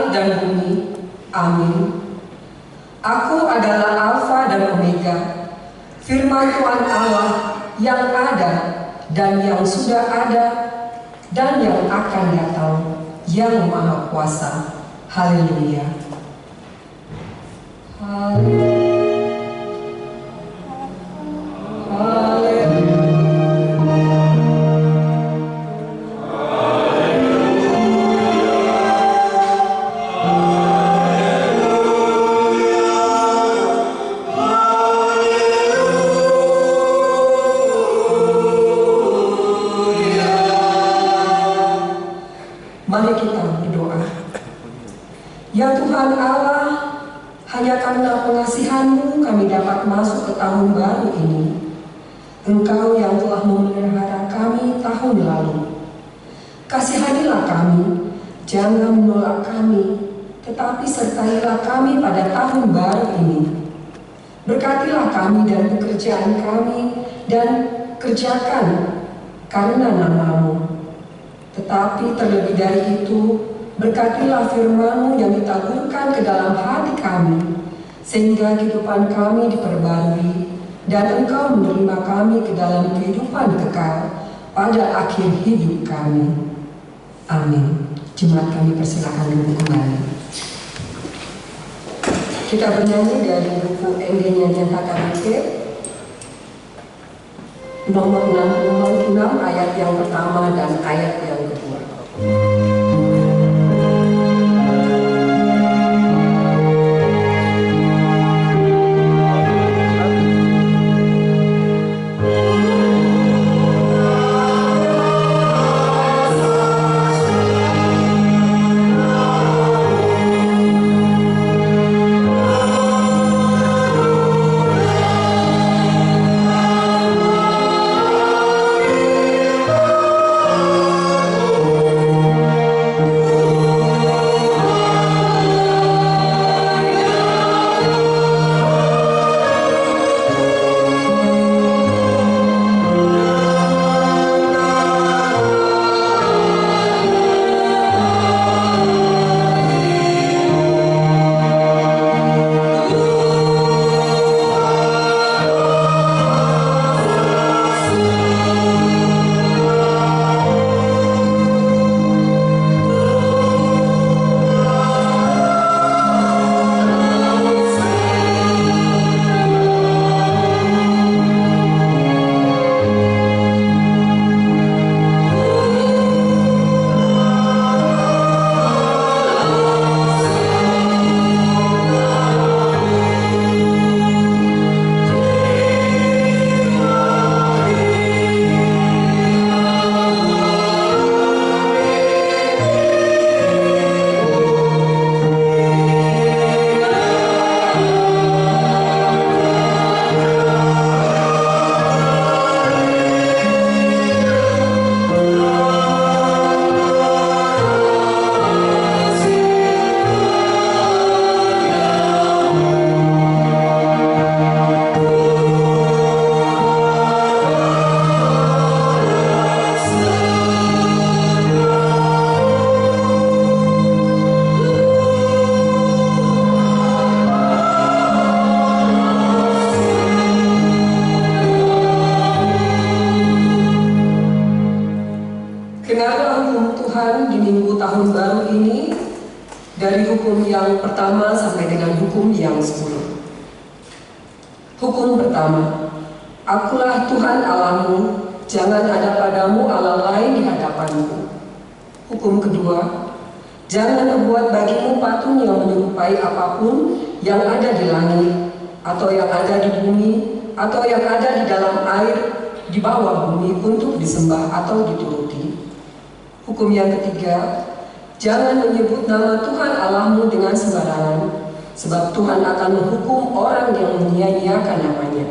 langit dan bumi. Amin. Aku adalah Alfa dan Omega, firman Tuhan Allah yang ada dan yang sudah ada dan yang akan datang, yang Maha Kuasa. Haleluya. Haleluya. Mari kita berdoa. Ya Tuhan Allah, hanya karena pengasihan-Mu kami dapat masuk ke tahun baru ini. Engkau yang telah memelihara kami tahun lalu. Kasihanilah kami, jangan menolak kami, tetapi sertailah kami pada tahun baru ini. Berkatilah kami dan pekerjaan kami, dan kerjakan karena nama-Mu. Tetapi terlebih dari itu, berkatilah firman-Mu yang ditaburkan ke dalam hati kami, sehingga kehidupan kami diperbarui, dan Engkau menerima kami ke dalam kehidupan kekal pada akhir hidup kami. Amin. Jemaat kami persilakan duduk kembali. Kita bernyanyi dari buku MD Nyanyian HKBP nomor 66 ayat yang pertama dan ayat yang kedua. dari hukum yang pertama sampai dengan hukum yang 10. Hukum pertama, akulah Tuhan Allahmu, jangan ada padamu Allah lain di hadapanku. Hukum kedua, jangan membuat bagimu patung yang menyerupai apapun yang ada di langit, atau yang ada di bumi, atau yang ada di dalam air, di bawah bumi untuk disembah atau dituruti. Hukum yang ketiga, jangan menyebut nama Tuhan Allahmu dengan sembarangan, sebab Tuhan akan menghukum orang yang menyia-nyiakan namanya.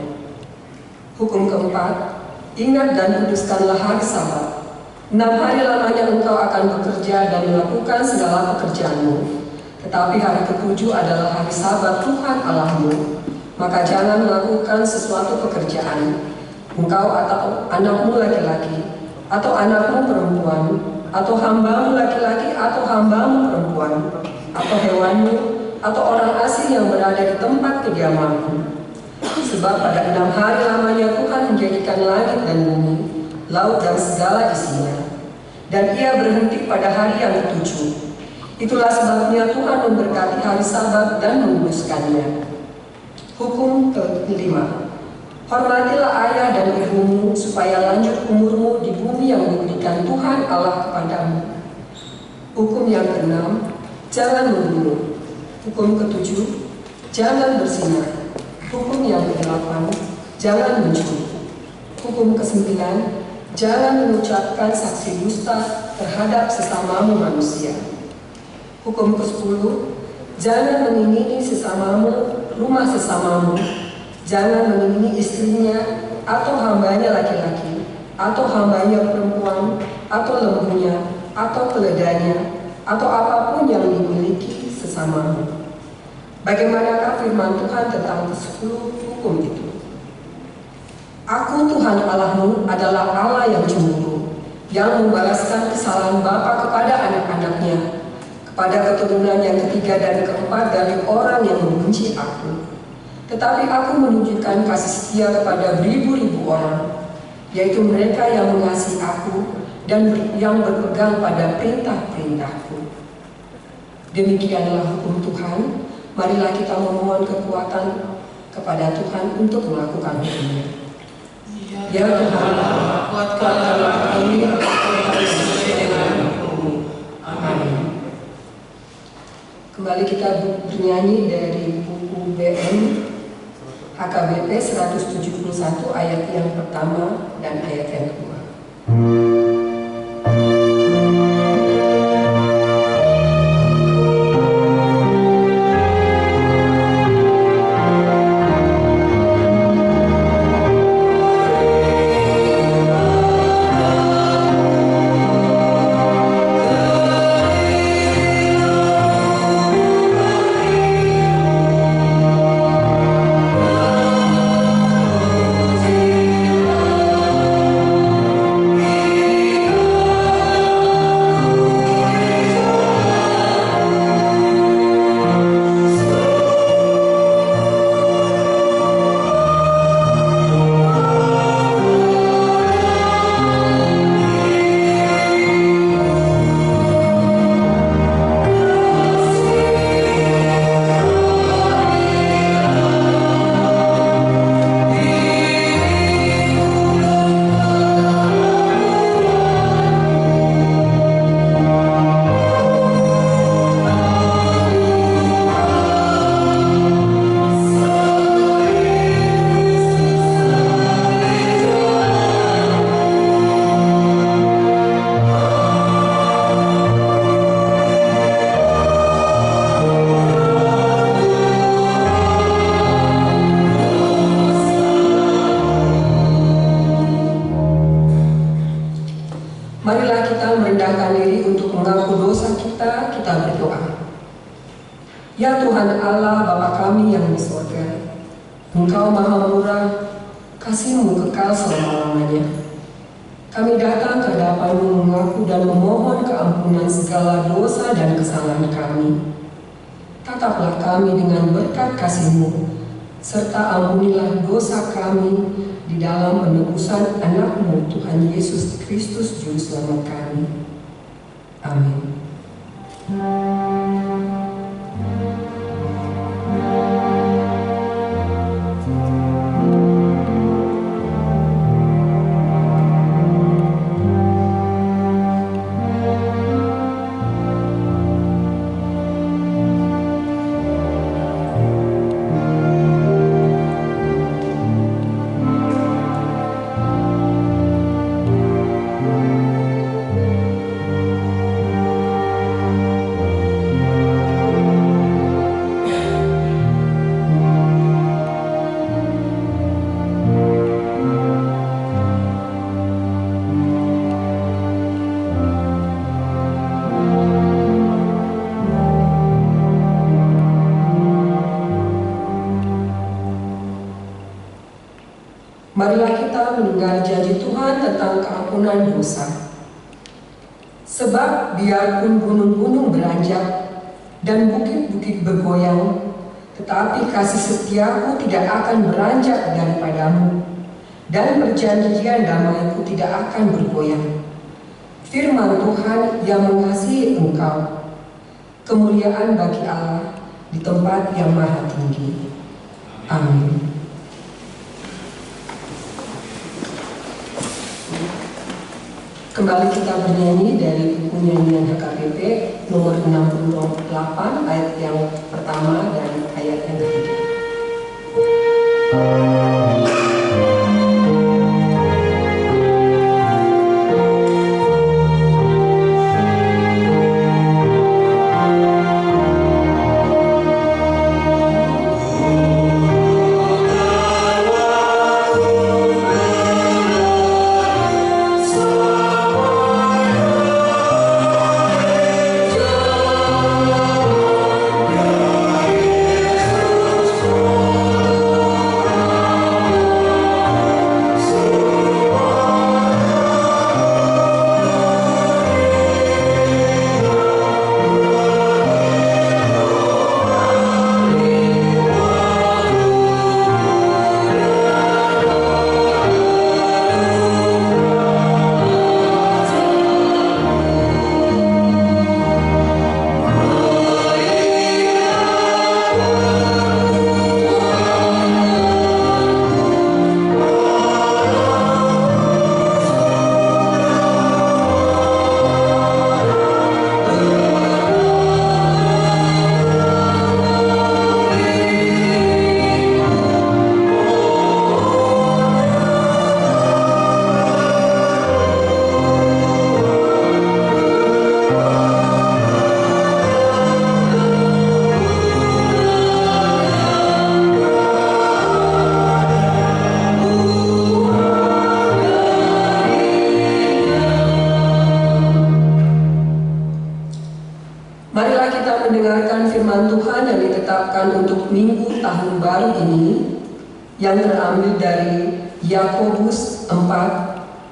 Hukum keempat, ingat dan kuduskanlah hari Sabat. 6 hari lamanya engkau akan bekerja dan melakukan segala pekerjaanmu. Tetapi hari ke-7 adalah hari Sabat Tuhan Allahmu. Maka jangan melakukan sesuatu pekerjaan, engkau atau anakmu laki-laki, atau anakmu perempuan, atau hambamu laki-laki atau hambamu perempuan, atau berada di tempat kediamanku. Sebab pada 6 hari lamanya Tuhan menjadikan langit dan bumi, laut dan segala isinya. Dan ia berhenti pada hari yang ke-7. Itulah sebabnya Tuhan memberkati hari Sabat dan menguduskannya. Hukum ke-5. Hormatilah ayah dan ibumu, supaya lanjut umurmu di bumi yang diberikan Tuhan Allah kepadamu. Hukum yang ke-6. Jangan membunuh. Hukum ke-7. Jangan berzina. Hukum yang ke-8. Jangan mencuri. Hukum ke-9. Jangan mengucapkan saksi dusta terhadap sesamamu manusia. Hukum ke-10. Jangan mengingini sesamamu, rumah sesamamu. Jangan mengingini istrinya, atau hambanya laki-laki, atau hambanya perempuan, atau lembunya, atau keledainya, atau apapun yang dimiliki sesamamu. Bagaimanakah firman Tuhan tentang ke-10 hukum itu? Aku Tuhan Allahmu adalah Allah yang cemburu, yang membalaskan kesalahan bapa kepada anak-anaknya, kepada keturunan yang ketiga dan keempat dari orang yang membenci aku. Tetapi aku menunjukkan kasih setia kepada beribu-ribu orang, yaitu mereka yang mengasihi aku dan yang berpegang pada perintah-perintahku. Demikianlah hukum Tuhan. Marilah kita memohon kekuatan kepada Tuhan untuk melakukan hukumnya. Ya Tuhan, kuatkanlah kami sesuai dengan hukum-Mu. Amin. Kembali kita bernyanyi dari buku BM HKBP 171 ayat yang pertama dan ayat yang kedua. Marilah kita merendahkan diri untuk mengaku dosa kita berdoa. Ya Tuhan Allah Bapa kami yang di surga, Engkau maha murah, kasih-Mu kekal selama-lamanya. Kami datang ke hadapan-Mu mengaku dan memohon keampunan segala dosa dan kesalahan kami. Tataplah kami dengan berkat kasih-Mu, serta ampunilah dosa kami di dalam penebusan anak-Mu Tuhan Yesus Kristus Juru Selamat kami. Amin. Marilah kita mendengar janji Tuhan tentang keampunan dosa. Sebab biarpun gunung-gunung beranjak dan bukit-bukit bergoyang, tetapi kasih setiaku tidak akan beranjak daripadamu, dan perjanjian damaiku tidak akan bergoyang. Firman Tuhan yang mengasihi engkau. Kemuliaan bagi Allah di tempat yang maha tinggi. Amin. Kembali kita bernyanyi dari buku nyanyian HKBP nomor 68 ayat yang pertama dan ayat yang ketiga. Marilah kita mendengarkan firman Tuhan yang ditetapkan untuk minggu tahun baru ini, yang terambil dari Yakobus 4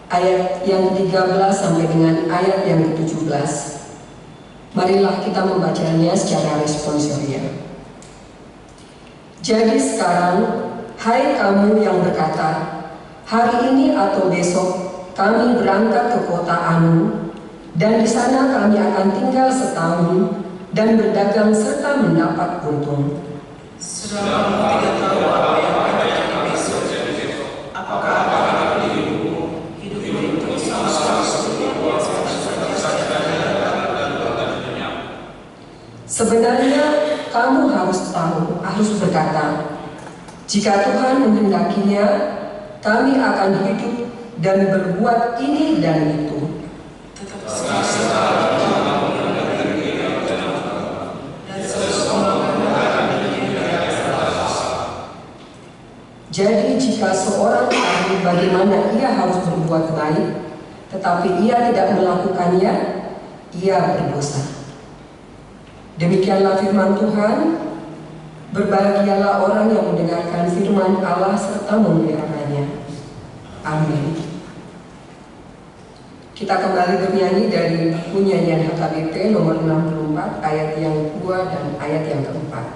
ayat yang 13 sampai dengan ayat yang ke-17. Marilah kita membacanya secara responsorial. Jadi sekarang, hai kamu yang berkata, hari ini atau besok kami berangkat ke kota Anu, dan di sana kami akan tinggal setahun dan berdagang serta mendapat untung. Selama 3 tahun apa yang akan terjadi besok? Apakah akan hidupmu itu sama seperti sebenarnya kamu harus tahu, harus berkata, jika Tuhan menghendakinya, kami akan hidup dan berbuat ini dan itu. Jadi jika seorang tahu bagaimana ia harus berbuat baik, tetapi ia tidak melakukannya, ia berdosa. Demikianlah firman Tuhan. Berbahagialah orang yang mendengarkan firman Allah serta memeliharanya. Amin. Kita kembali bernyanyi dari buku nyanyian HKBP nomor 64 ayat yang 2 dan ayat yang keempat.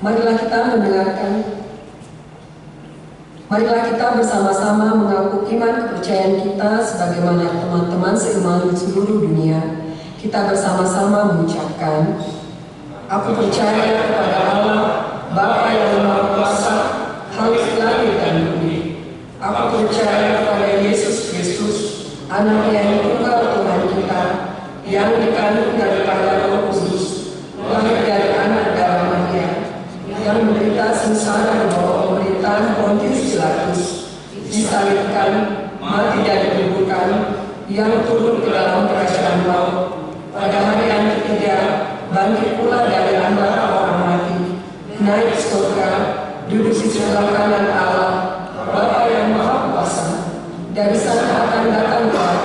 Marilah kita bersama-sama mengaku iman kepercayaan kita sebagaimana teman-teman seiman di seluruh dunia. Kita bersama-sama mengucapkan, aku percaya kepada Allah, Bapa yang Maha Kuasa, Halis langit dan bumi. Aku percaya kepada Yesus Kristus, Anaknya yang tunggal Tuhan kita, yang dikandung daripada Roh Kudus, lahir dari anak darah Maria, yang menderita sengsara di bawah pemerintahan Pontius Pilatus, disalibkan, mati dan dikuburkan, yang turun ke dalam kerajaan maut, pada hari yang ketiga bangkit pula dari antara orang mati, naik ke surga, duduk di sebelah kanan Allah, Bapa yang Maha Kuasa. Dari sana akan datang kelak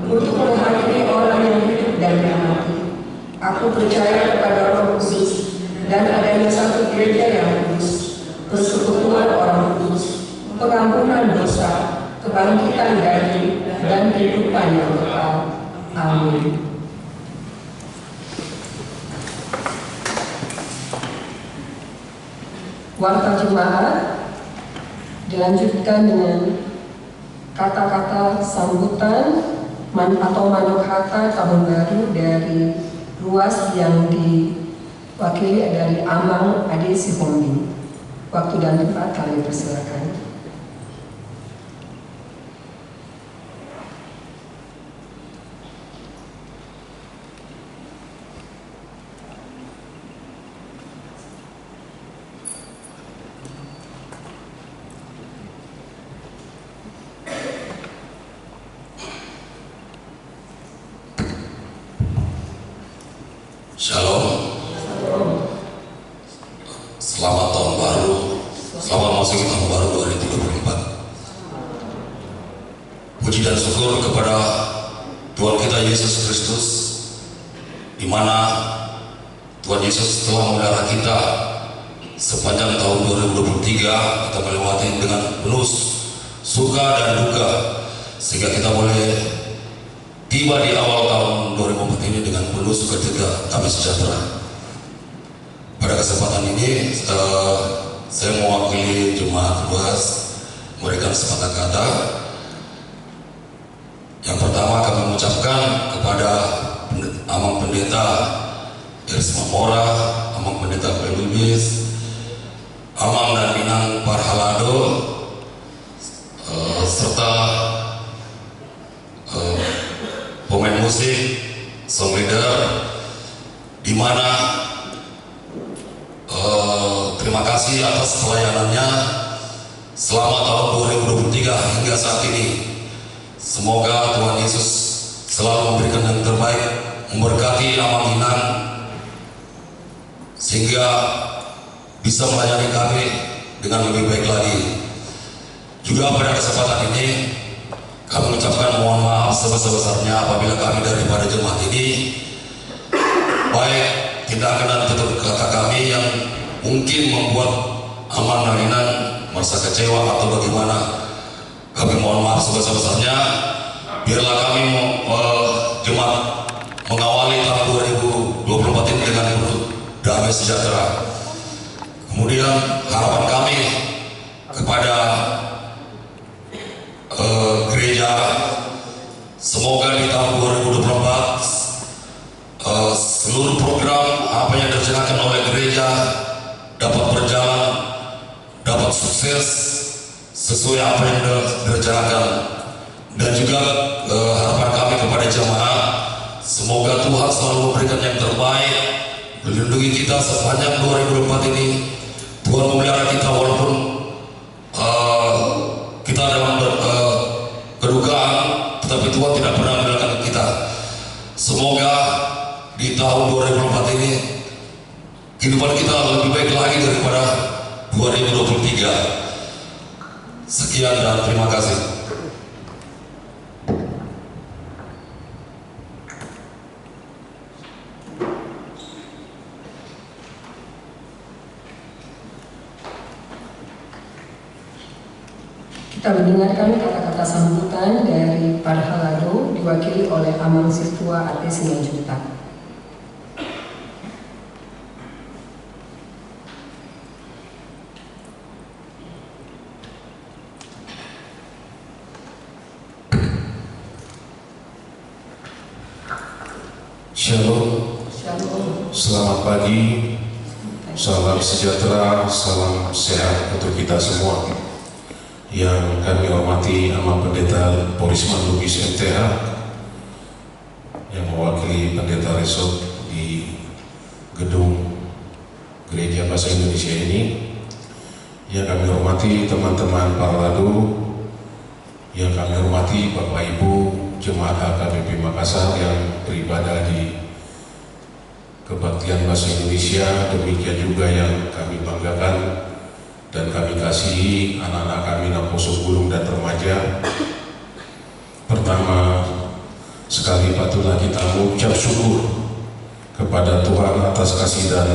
untuk menghakimi orang yang hidup dan yang mati. Aku percaya kepada Roh Kudus dan adanya satu gereja yang kudus, persekutuan orang kudus, pengampunan dosa, kebangkitan dari dan kehidupan yang kekal. Amin. Warta jemaat dilanjutkan dengan kata-kata sambutan atau manukata tahun baru dari ruas yang diwakili dari Amang Ade Sihombing. Waktu dan tempat kami persilakan. Shalom. Selamat tahun baru. Selamat masuk tahun baru 2024. Puji dan syukur kepada Tuhan kita Yesus Kristus, di mana Tuhan Yesus telah memelihara kita sepanjang tahun 2023. Kita melewati dengan penuh suka dan duka, sehingga kita boleh tiba di awal tahun 2024 ini dengan penuh sukacita, damai sejahtera. Pada kesempatan ini, saya mewakili jemaat luas memberikan sepatah kata. Yang pertama, kami mengucapkan kepada Amang Pendeta Irisma Mora, Amang Pendeta Pelubis, Amang dan Minang Parhalado, serta pemain musik, song leader, di mana terima kasih atas pelayanannya selama tahun 2023 hingga saat ini. Semoga Tuhan Yesus selalu memberikan yang terbaik, memberkati Amang Minang, sehingga bisa melayani kami dengan lebih baik lagi. Juga pada kesempatan ini kami mengucapkan mohon maaf sebesar-besarnya apabila kami daripada jemaat ini, baik tindakan dan tutur kata kami yang mungkin membuat Amang dan Minang merasa kecewa atau bagaimana. Kami mohon maaf sebesar-besarnya. Biarlah kami jemaat mengawali tahun 2024 ini dengan penuh damai sejahtera. Kemudian harapan kami kepada gereja, semoga di tahun 2024 seluruh program apa yang direncanakan oleh gereja dapat berjalan, dapat sukses sesuai apa yang direncanakan. Dan juga harapan kami kepada jemaat, semoga Tuhan selalu memberikan yang terbaik, melindungi kita sepanjang 2024 ini. Tuhan memelihara kita walaupun kita dalam kedukaan, tetapi Tuhan tidak pernah meninggalkan kita. Semoga di tahun 2024 ini kehidupan kita lebih baik lagi daripada 2023. Sekian dan terima kasih. Kita mendengarkan kata-kata sambutan dari Parhalado diwakili oleh Amang Siswa Ate Simanjuntak. Shalom. Shalom. Selamat pagi. Salam sejahtera, salam sehat untuk kita semua. Yang kami hormati Ama Pendeta Porisman Lubis MTH yang mewakili Pendeta Resort di gedung Gereja Bahasa Indonesia ini. Yang kami hormati teman-teman Parlado, yang kami hormati Bapak Ibu Jemaat HKBP Makassar yang beribadah di Kebaktian Bahasa Indonesia, demikian juga yang kami banggakan dan kami kasihi anak-anak kami Naposo Bulung dan remaja. Pertama sekali patutlah kita mengucap syukur kepada Tuhan atas kasih dan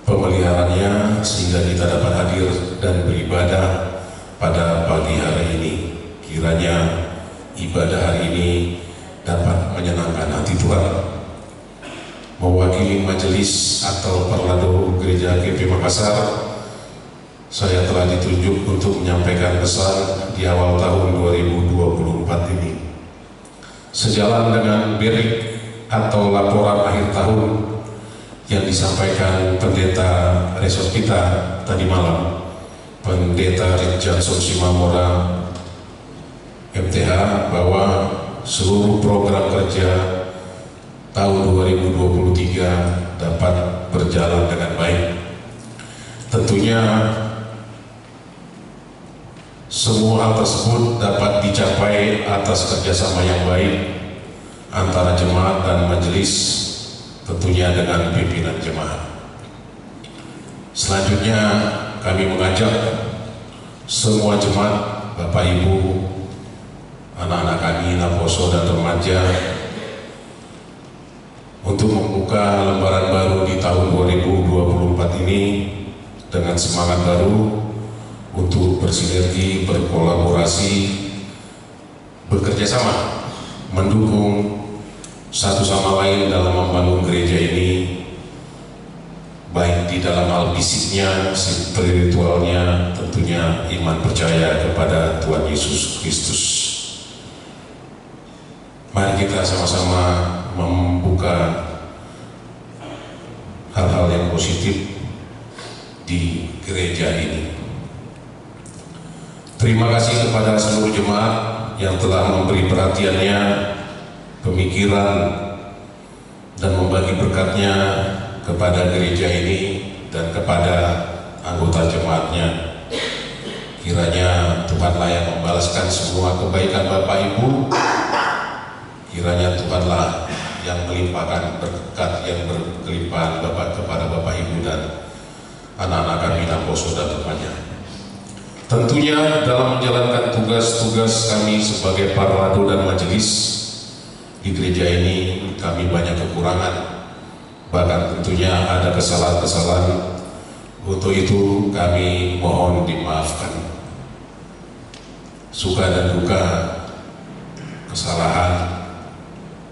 pemeliharaannya sehingga kita dapat hadir dan beribadah pada pagi hari ini. Kiranya ibadah hari ini dapat menyenangkan hati Tuhan. Mewakili majelis atau Parlado Gereja GP Makassar, saya telah ditunjuk untuk menyampaikan pesan di awal tahun 2024 ini. Sejalan dengan BERIK atau laporan akhir tahun yang disampaikan Pendeta Resort kita tadi malam, Pendeta Johnson Simamora MTH, bahwa seluruh program kerja tahun 2023 dapat berjalan dengan baik. Tentunya semua hal tersebut dapat dicapai atas kerjasama yang baik antara jemaat dan majelis, tentunya dengan pimpinan jemaat. Selanjutnya kami mengajak semua jemaat, Bapak Ibu, anak-anak kami Naposo dan remaja untuk membuka lembaran baru di tahun 2024 ini dengan semangat baru untuk bersinergi, berkolaborasi, bekerja sama, mendukung satu sama lain dalam membangun gereja ini, baik di dalam hal fisiknya, spiritualnya, tentunya iman percaya kepada Tuhan Yesus Kristus. Mari kita sama-sama membuka hal-hal yang positif di gereja ini. Terima kasih kepada seluruh jemaat yang telah memberi perhatiannya, pemikiran, dan membagi berkatnya kepada gereja ini dan kepada anggota jemaatnya. Kiranya Tuhanlah yang membalaskan semua kebaikan Bapak Ibu. Kiranya Tuhanlah yang melimpahkan berkat yang berkelimpahan kepada Bapak Ibu dan anak-anak kami Naposo dan remaja. Tentunya dalam menjalankan tugas-tugas kami sebagai Parlado dan majelis di gereja ini, kami banyak kekurangan, bahkan tentunya ada kesalahan-kesalahan. Untuk itu kami mohon dimaafkan. Suka dan duka, kesalahan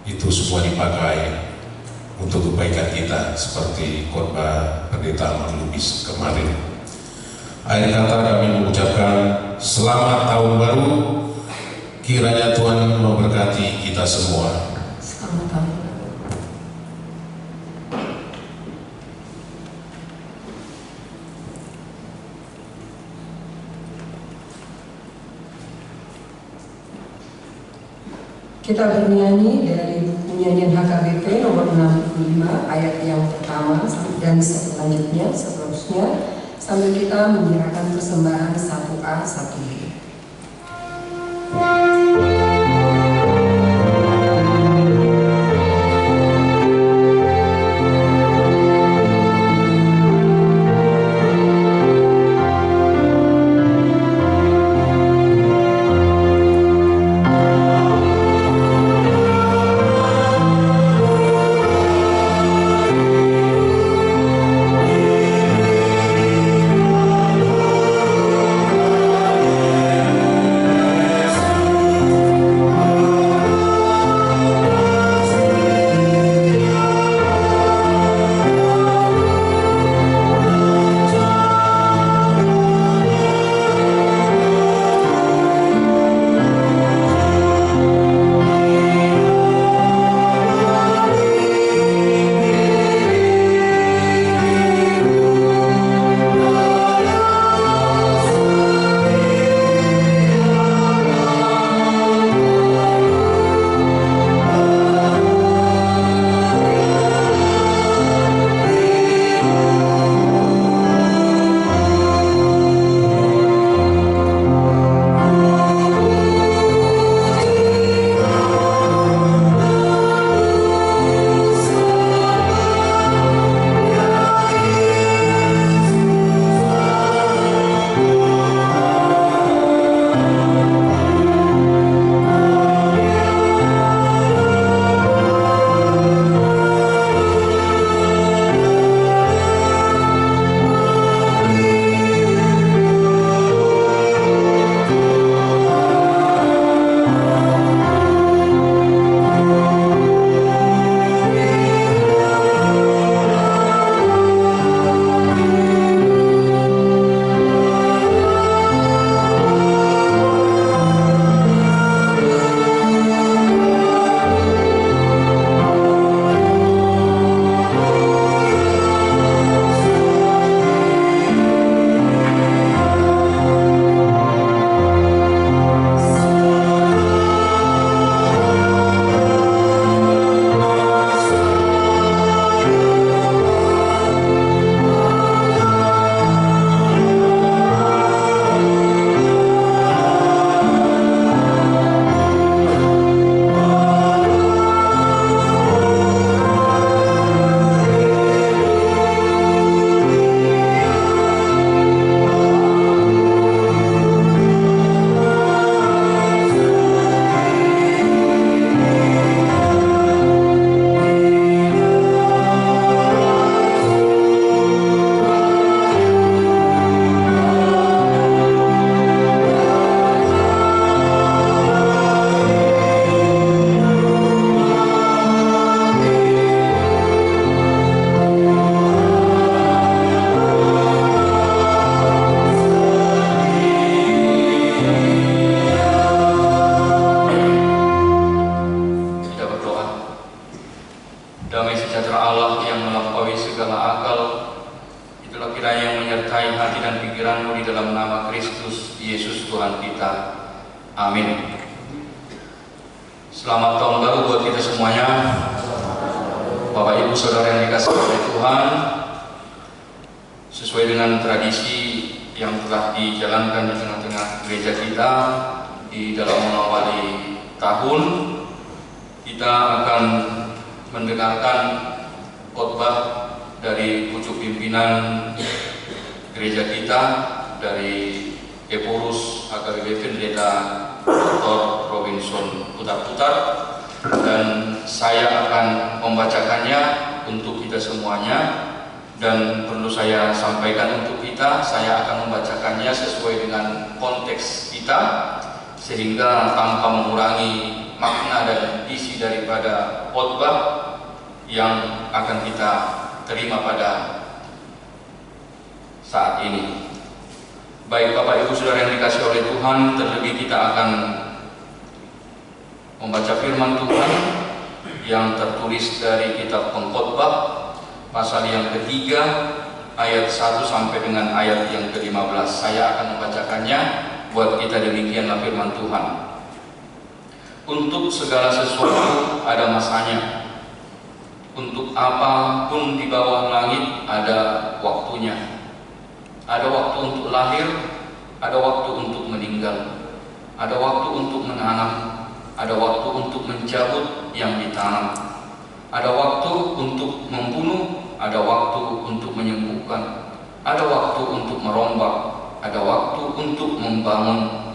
itu semua dipakai untuk kebaikan kita, seperti khotbah Pendeta Lubis kemarin. Akhir kata kami mengucapkan selamat tahun baru. Kiranya Tuhan memberkati kita semua. Selamat tahun baru. Kita bernyanyi dari buku nyanyian HKBP nomor 65 ayat yang pertama dan seterusnya sambil kita menyerahkan persembahan 1A 1B. Amen. kiranya yang menyertai hati dan pikiranmu di dalam nama Kristus Yesus Tuhan kita. Amin. Selamat tahun baru buat kita semuanya. Bapak Ibu Saudara yang dikasihi oleh Tuhan, sesuai dengan tradisi yang telah dijalankan di tengah-tengah gereja kita di dalam mengawali tahun, kita akan mendengarkan khotbah dari pucuk pimpinan gereja kita, dari Eporus HKBP Pendeta Dr. Robinson Putar-Putar, dan saya akan membacakannya untuk kita semuanya. Dan perlu saya sampaikan untuk kita, saya akan membacakannya sesuai dengan konteks kita, sehingga tanpa mengurangi makna dan isi daripada khotbah yang akan kita terima pada saat ini. Baik Bapak Ibu Saudara yang dikasihi oleh Tuhan, terlebih kita akan membaca firman Tuhan yang tertulis dari kitab Pengkhotbah pasal yang ketiga ayat 1 sampai dengan ayat yang ke-15. Saya akan membacakannya buat kita. Demikianlah firman Tuhan. Untuk segala sesuatu ada masanya. Untuk apapun di bawah langit ada waktunya. Ada waktu untuk lahir, ada waktu untuk meninggal, ada waktu untuk menanam, ada waktu untuk mencabut yang ditanam, ada waktu untuk membunuh, ada waktu untuk menyembuhkan, ada waktu untuk merombak, ada waktu untuk membangun,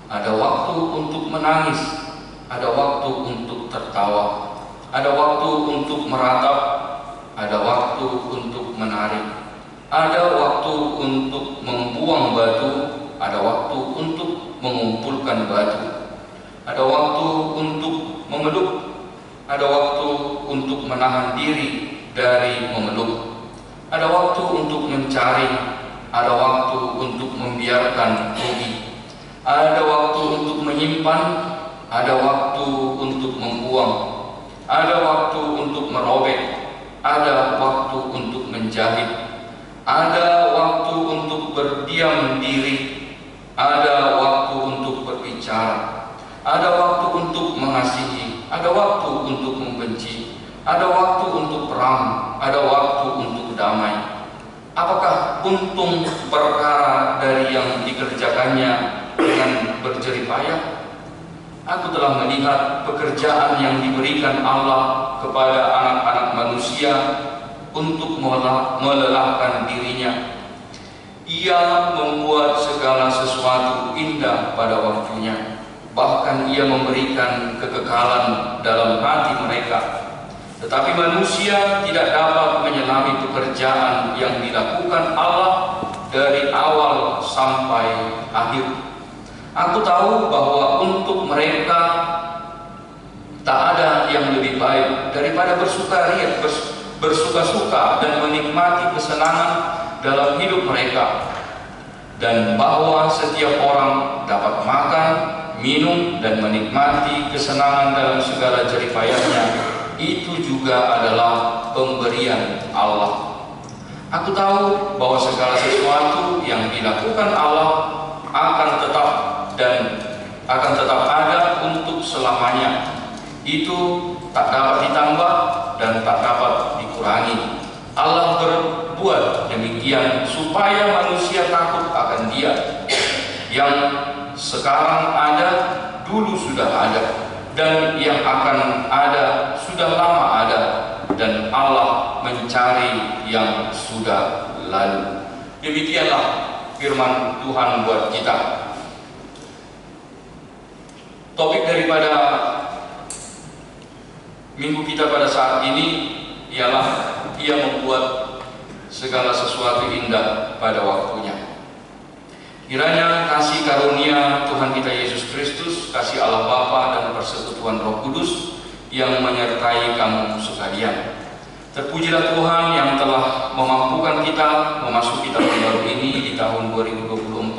ada waktu untuk menangis, ada waktu untuk tertawa, ada waktu untuk meratap, ada waktu untuk menarik, ada waktu untuk membuang batu, ada waktu untuk mengumpulkan batu, ada waktu untuk memeluk, ada waktu untuk menahan diri dari memeluk, ada waktu untuk mencari, ada waktu untuk membiarkan rugi, ada waktu untuk menyimpan, ada waktu untuk membuang, ada waktu untuk merobek, ada waktu untuk menjahit, ada waktu untuk berdiam diri, ada waktu untuk berbicara, ada waktu untuk mengasihi, ada waktu untuk membenci, ada waktu untuk perang, ada waktu untuk damai. Apakah untung perkara dari yang dikerjakannya dengan berjerih payah? Aku telah melihat pekerjaan yang diberikan Allah kepada anak-anak manusia untuk melelahkan dirinya. Ia membuat segala sesuatu indah pada waktunya. Bahkan ia memberikan kekekalan dalam hati mereka. Tetapi manusia tidak dapat menyelami pekerjaan yang dilakukan Allah dari awal sampai akhir. Aku tahu bahwa untuk mereka tak ada yang lebih baik daripada bersukaria, bersuka-suka dan menikmati kesenangan dalam hidup mereka, dan bahwa setiap orang dapat makan, minum, dan menikmati kesenangan dalam segala jerih payahnya. Itu juga adalah pemberian Allah. Aku tahu bahwa segala sesuatu yang dilakukan Allah akan tetap ada untuk selamanya. Itu tak dapat ditambah dan tak dapat dikurangi. Allah berbuat demikian supaya manusia takut akan Dia. Yang sekarang ada, dulu sudah ada, dan yang akan ada sudah lama ada, dan Allah mencari yang sudah lalu. Demikianlah firman Tuhan buat kita. Topik daripada minggu kita pada saat ini ialah Ia membuat segala sesuatu indah pada waktunya. Kiranya kasih karunia Tuhan kita Yesus Kristus, kasih Allah Bapa dan persekutuan Roh Kudus yang menyertai kamu sekalian. Terpujilah Tuhan yang telah memampukan kita memasuki tahun baru ini di tahun 2024.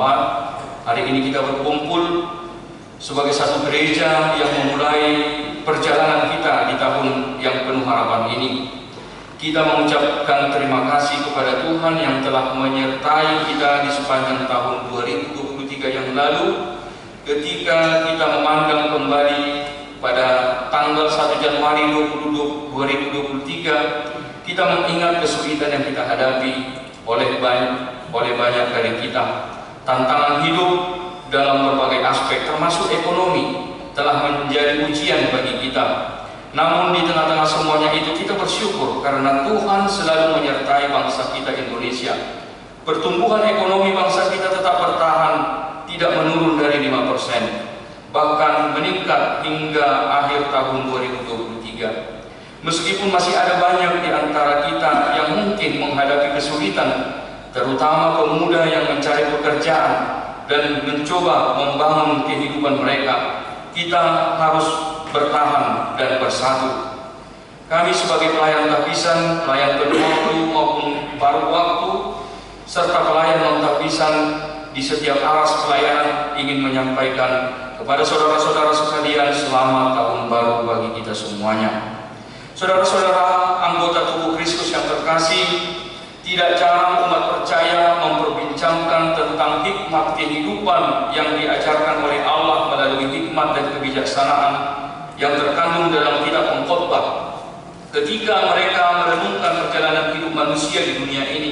Hari ini kita berkumpul sebagai satu gereja yang memulai perjalanan kita di tahun yang penuh harapan ini. kita mengucapkan terima kasih kepada Tuhan yang telah menyertai kita di sepanjang tahun 2023 yang lalu, ketika kita memandang kembali pada tanggal 1 Januari 2023, kita mengingat kesulitan yang kita hadapi oleh banyak dari kita. Tantangan hidup dalam berbagai aspek termasuk ekonomi telah menjadi ujian bagi kita. Namun di tengah-tengah semuanya itu kita bersyukur karena Tuhan selalu menyertai bangsa kita Indonesia. Pertumbuhan ekonomi bangsa kita tetap bertahan, tidak menurun dari 5%, bahkan meningkat hingga akhir tahun 2023. Meskipun masih ada banyak di antara kita yang mungkin menghadapi kesulitan, terutama pemuda yang mencari pekerjaan dan mencoba membangun kehidupan mereka, kita harus bertahan dan bersatu. Kami sebagai pelayan tahbisan, pelayan penuh waktu maupun paruh waktu, serta pelayan non tahbisan di setiap aras pelayanan ingin menyampaikan kepada saudara-saudara sekalian selamat tahun baru bagi kita semuanya. Saudara-saudara anggota tubuh Kristus yang terkasih, tidak jarang umat percaya memperbincangkan tentang hikmat kehidupan yang diajarkan oleh Allah melalui hikmat dan kebijaksanaan yang terkandung dalam kitab Pengkhotbah ketika mereka merenungkan perjalanan hidup manusia di dunia ini.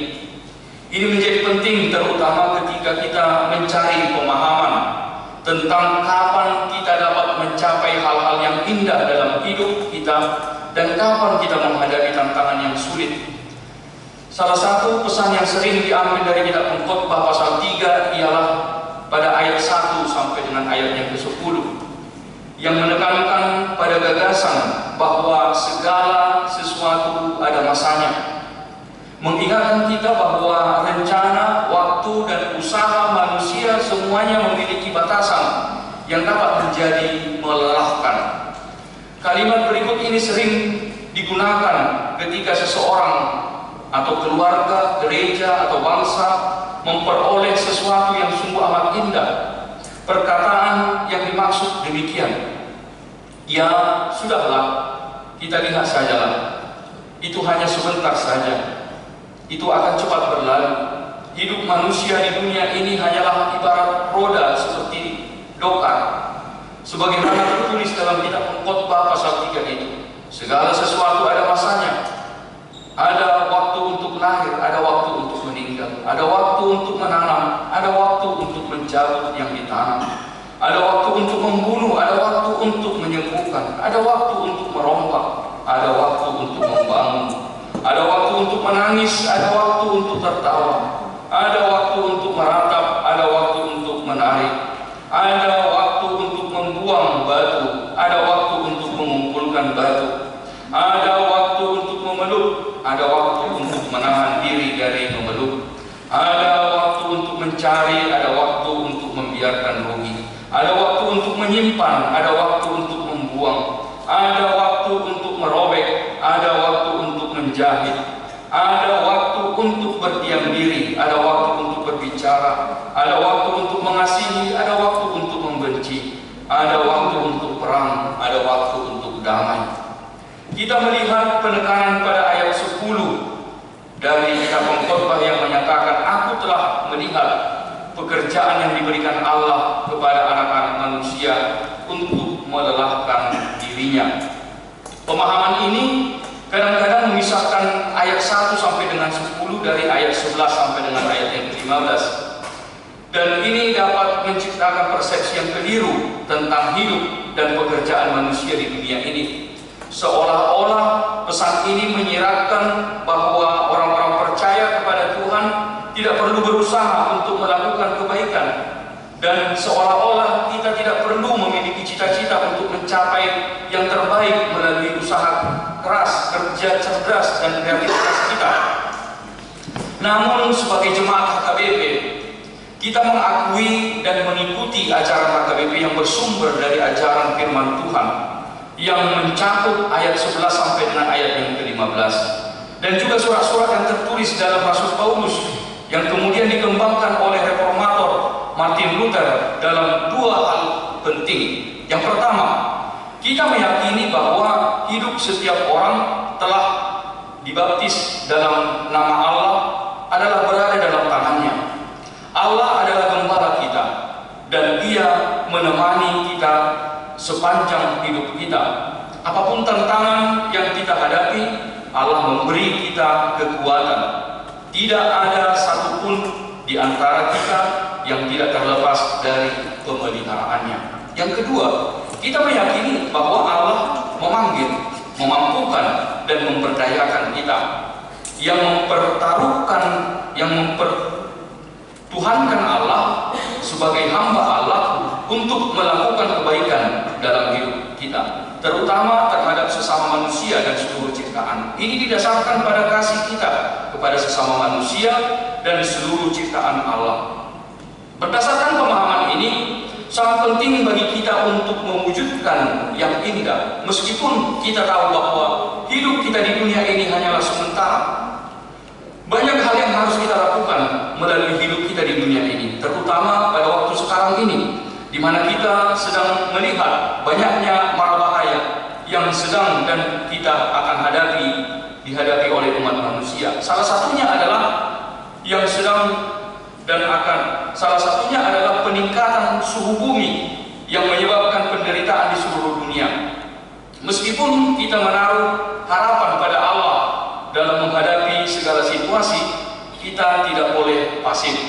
Ini menjadi penting terutama ketika kita mencari pemahaman tentang kapan kita dapat mencapai hal-hal yang indah dalam hidup kita dan kapan kita menghadapi tantangan yang sulit. Salah satu pesan yang sering diambil dari kitab Pengkhotbah pasal 3 ialah pada ayat 1 sampai dengan ayat yang ke-10 yang menekankan pada gagasan bahwa segala sesuatu ada masanya, mengingatkan kita bahwa rencana, waktu, dan usaha manusia semuanya memiliki batasan yang dapat menjadi melelahkan. Kalimat berikut ini sering digunakan ketika seseorang atau keluarga, gereja, atau bangsa memperoleh sesuatu yang sungguh amat indah. Perkataan yang dimaksud demikian, ya sudahlah, kita lihat sajalah, itu hanya sebentar saja, itu akan cepat berlalu. Hidup manusia di dunia ini hanyalah ibarat roda seperti dokar, sebagaimana tertulis dalam kitab Pengkhotbah pasal 3 itu. Segala sesuatu ada masanya. Ada waktu untuk lahir, ada waktu untuk meninggal, ada waktu untuk menanam, ada waktu untuk mencabut yang ditanam, ada waktu untuk membunuh, ada waktu untuk menyembuhkan, ada waktu untuk merombak, ada waktu untuk membangun, ada waktu untuk menangis, ada waktu untuk tertawa, ada waktu untuk meratap, ada waktu untuk menarik, ada waktu untuk membuang batu, ada waktu untuk mengumpulkan batu, ada waktu untuk memeluk, ada waktu untuk menahan diri dari memeluk, ada waktu untuk mencari, ada waktu untuk membiarkan rugi, ada waktu untuk menyimpan, ada waktu untuk membuang, ada waktu untuk merobek, ada waktu untuk menjahit, ada waktu untuk berdiam diri, ada waktu untuk berbicara, ada waktu untuk mengasihi, ada waktu untuk membenci, ada waktu untuk perang, ada waktu untuk damai. Kita melihat penekanan pada ayat 10 dari kitab Pengkhotbah yang menyatakan, aku telah melihat pekerjaan yang diberikan Allah kepada anak-anak manusia untuk melelahkan dirinya. Pemahaman ini kadang-kadang memisahkan ayat 1 sampai dengan 10 dari ayat 11 sampai dengan ayat yang ke-15. Dan ini dapat menciptakan persepsi yang keliru tentang hidup dan pekerjaan manusia di dunia ini. Seolah-olah pesan ini menyiratkan bahwa orang-orang percaya kepada Tuhan tidak perlu berusaha untuk melakukan kebaikan, dan seolah-olah kita tidak perlu memiliki cita-cita untuk mencapai yang terbaik melalui usaha keras, kerja cerdas, dan kreativitas kita. Namun sebagai jemaat HKBP, kita mengakui dan mengikuti ajaran HKBP yang bersumber dari ajaran firman Tuhan yang mencakup ayat 11 sampai dengan ayat yang ke-15, dan juga surat-surat yang tertulis dalam Rasul Paulus yang kemudian dikembangkan oleh reformator Martin Luther dalam dua hal penting. Yang pertama, kita meyakini bahwa hidup setiap orang telah dibaptis dalam nama Allah adalah berada dalam tangannya. Allah adalah gembala kita dan Dia menemani kita sepanjang hidup kita. Apapun tantangan yang kita hadapi, Allah memberi kita kekuatan. Tidak ada satupun di antara kita yang tidak terlepas dari pemeliharaannya. Yang kedua, kita meyakini bahwa Allah memanggil, memampukan, dan memperdayakan kita. Yang mempertaruhkan, yang mempertuhankan Allah sebagai hamba Allah untuk melakukan kebaikan dalam hidup kita, terutama terhadap sesama manusia dan seluruh ciptaan. Ini didasarkan pada kasih kita kepada sesama manusia dan seluruh ciptaan Allah. Berdasarkan pemahaman ini, sangat penting bagi kita untuk mewujudkan yang indah, meskipun kita tahu bahwa hidup kita di dunia ini hanyalah sementara. Banyak hal yang harus kita lakukan melalui hidup kita di dunia ini, terutama pada waktu sekarang ini, di mana kita sedang melihat banyaknya mara bahaya yang sedang dan kita akan dihadapi oleh umat manusia. Salah satunya adalah peningkatan suhu bumi yang menyebabkan penderitaan di seluruh dunia. Meskipun kita menaruh harapan pada Allah dalam menghadapi segala situasi, kita tidak boleh pasif.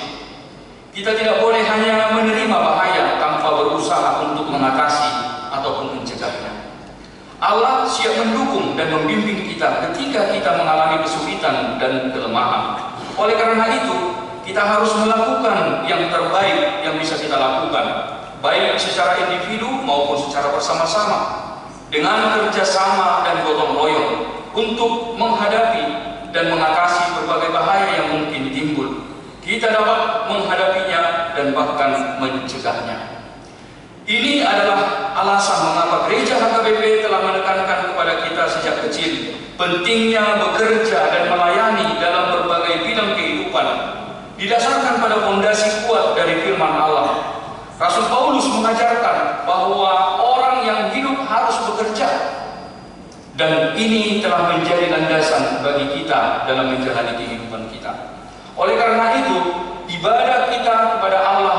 Kita tidak boleh hanya menerima bahaya tanpa berusaha untuk mengatasi ataupun mencegahnya. Allah siap mendukung dan membimbing kita ketika kita mengalami kesulitan dan kelemahan. Oleh karena itu, kita harus melakukan yang terbaik yang bisa kita lakukan, baik secara individu maupun secara bersama-sama, dengan kerjasama dan gotong royong untuk menghadapi dan mengatasi berbagai bahaya yang mungkin timbul. Kita dapat menghadapinya dan bahkan mencegahnya. Ini adalah alasan mengapa Gereja HKBP telah menekankan kepada kita sejak kecil pentingnya bekerja dan melayani dalam berbagai bidang kehidupan, didasarkan pada fondasi kuat dari firman Allah. Rasul Paulus mengajarkan bahwa orang yang hidup harus bekerja, dan ini telah menjadi landasan bagi kita dalam menjalani kehidupan kita. Oleh karena itu, ibadah kita kepada Allah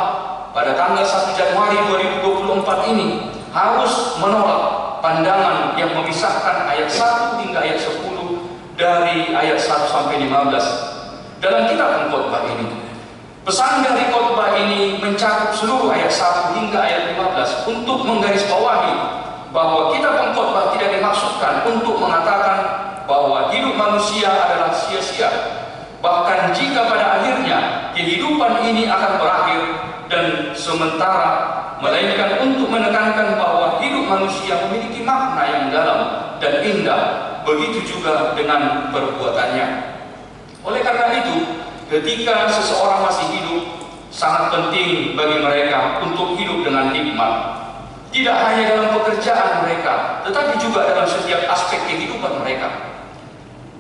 pada tanggal 1 Januari 2024 ini harus menolak pandangan yang memisahkan ayat 1 hingga ayat 10 dari ayat 1 sampai 15 dalam kitab pengkhotbah ini. Pesan dari khotbah ini mencakup seluruh ayat 1 hingga ayat 15 untuk menggarisbawahi bahwa kitab pengkhotbah tidak dimaksudkan untuk mengatakan bahwa hidup manusia adalah sia-sia. Bahkan jika pada akhirnya kehidupan ini akan berakhir dan sementara, melainkan untuk menekankan bahwa hidup manusia memiliki makna yang dalam dan indah, begitu juga dengan perbuatannya. Oleh karena itu, ketika seseorang masih hidup, sangat penting bagi mereka untuk hidup dengan hikmat. Tidak hanya dalam pekerjaan mereka, tetapi juga dalam setiap aspek kehidupan mereka.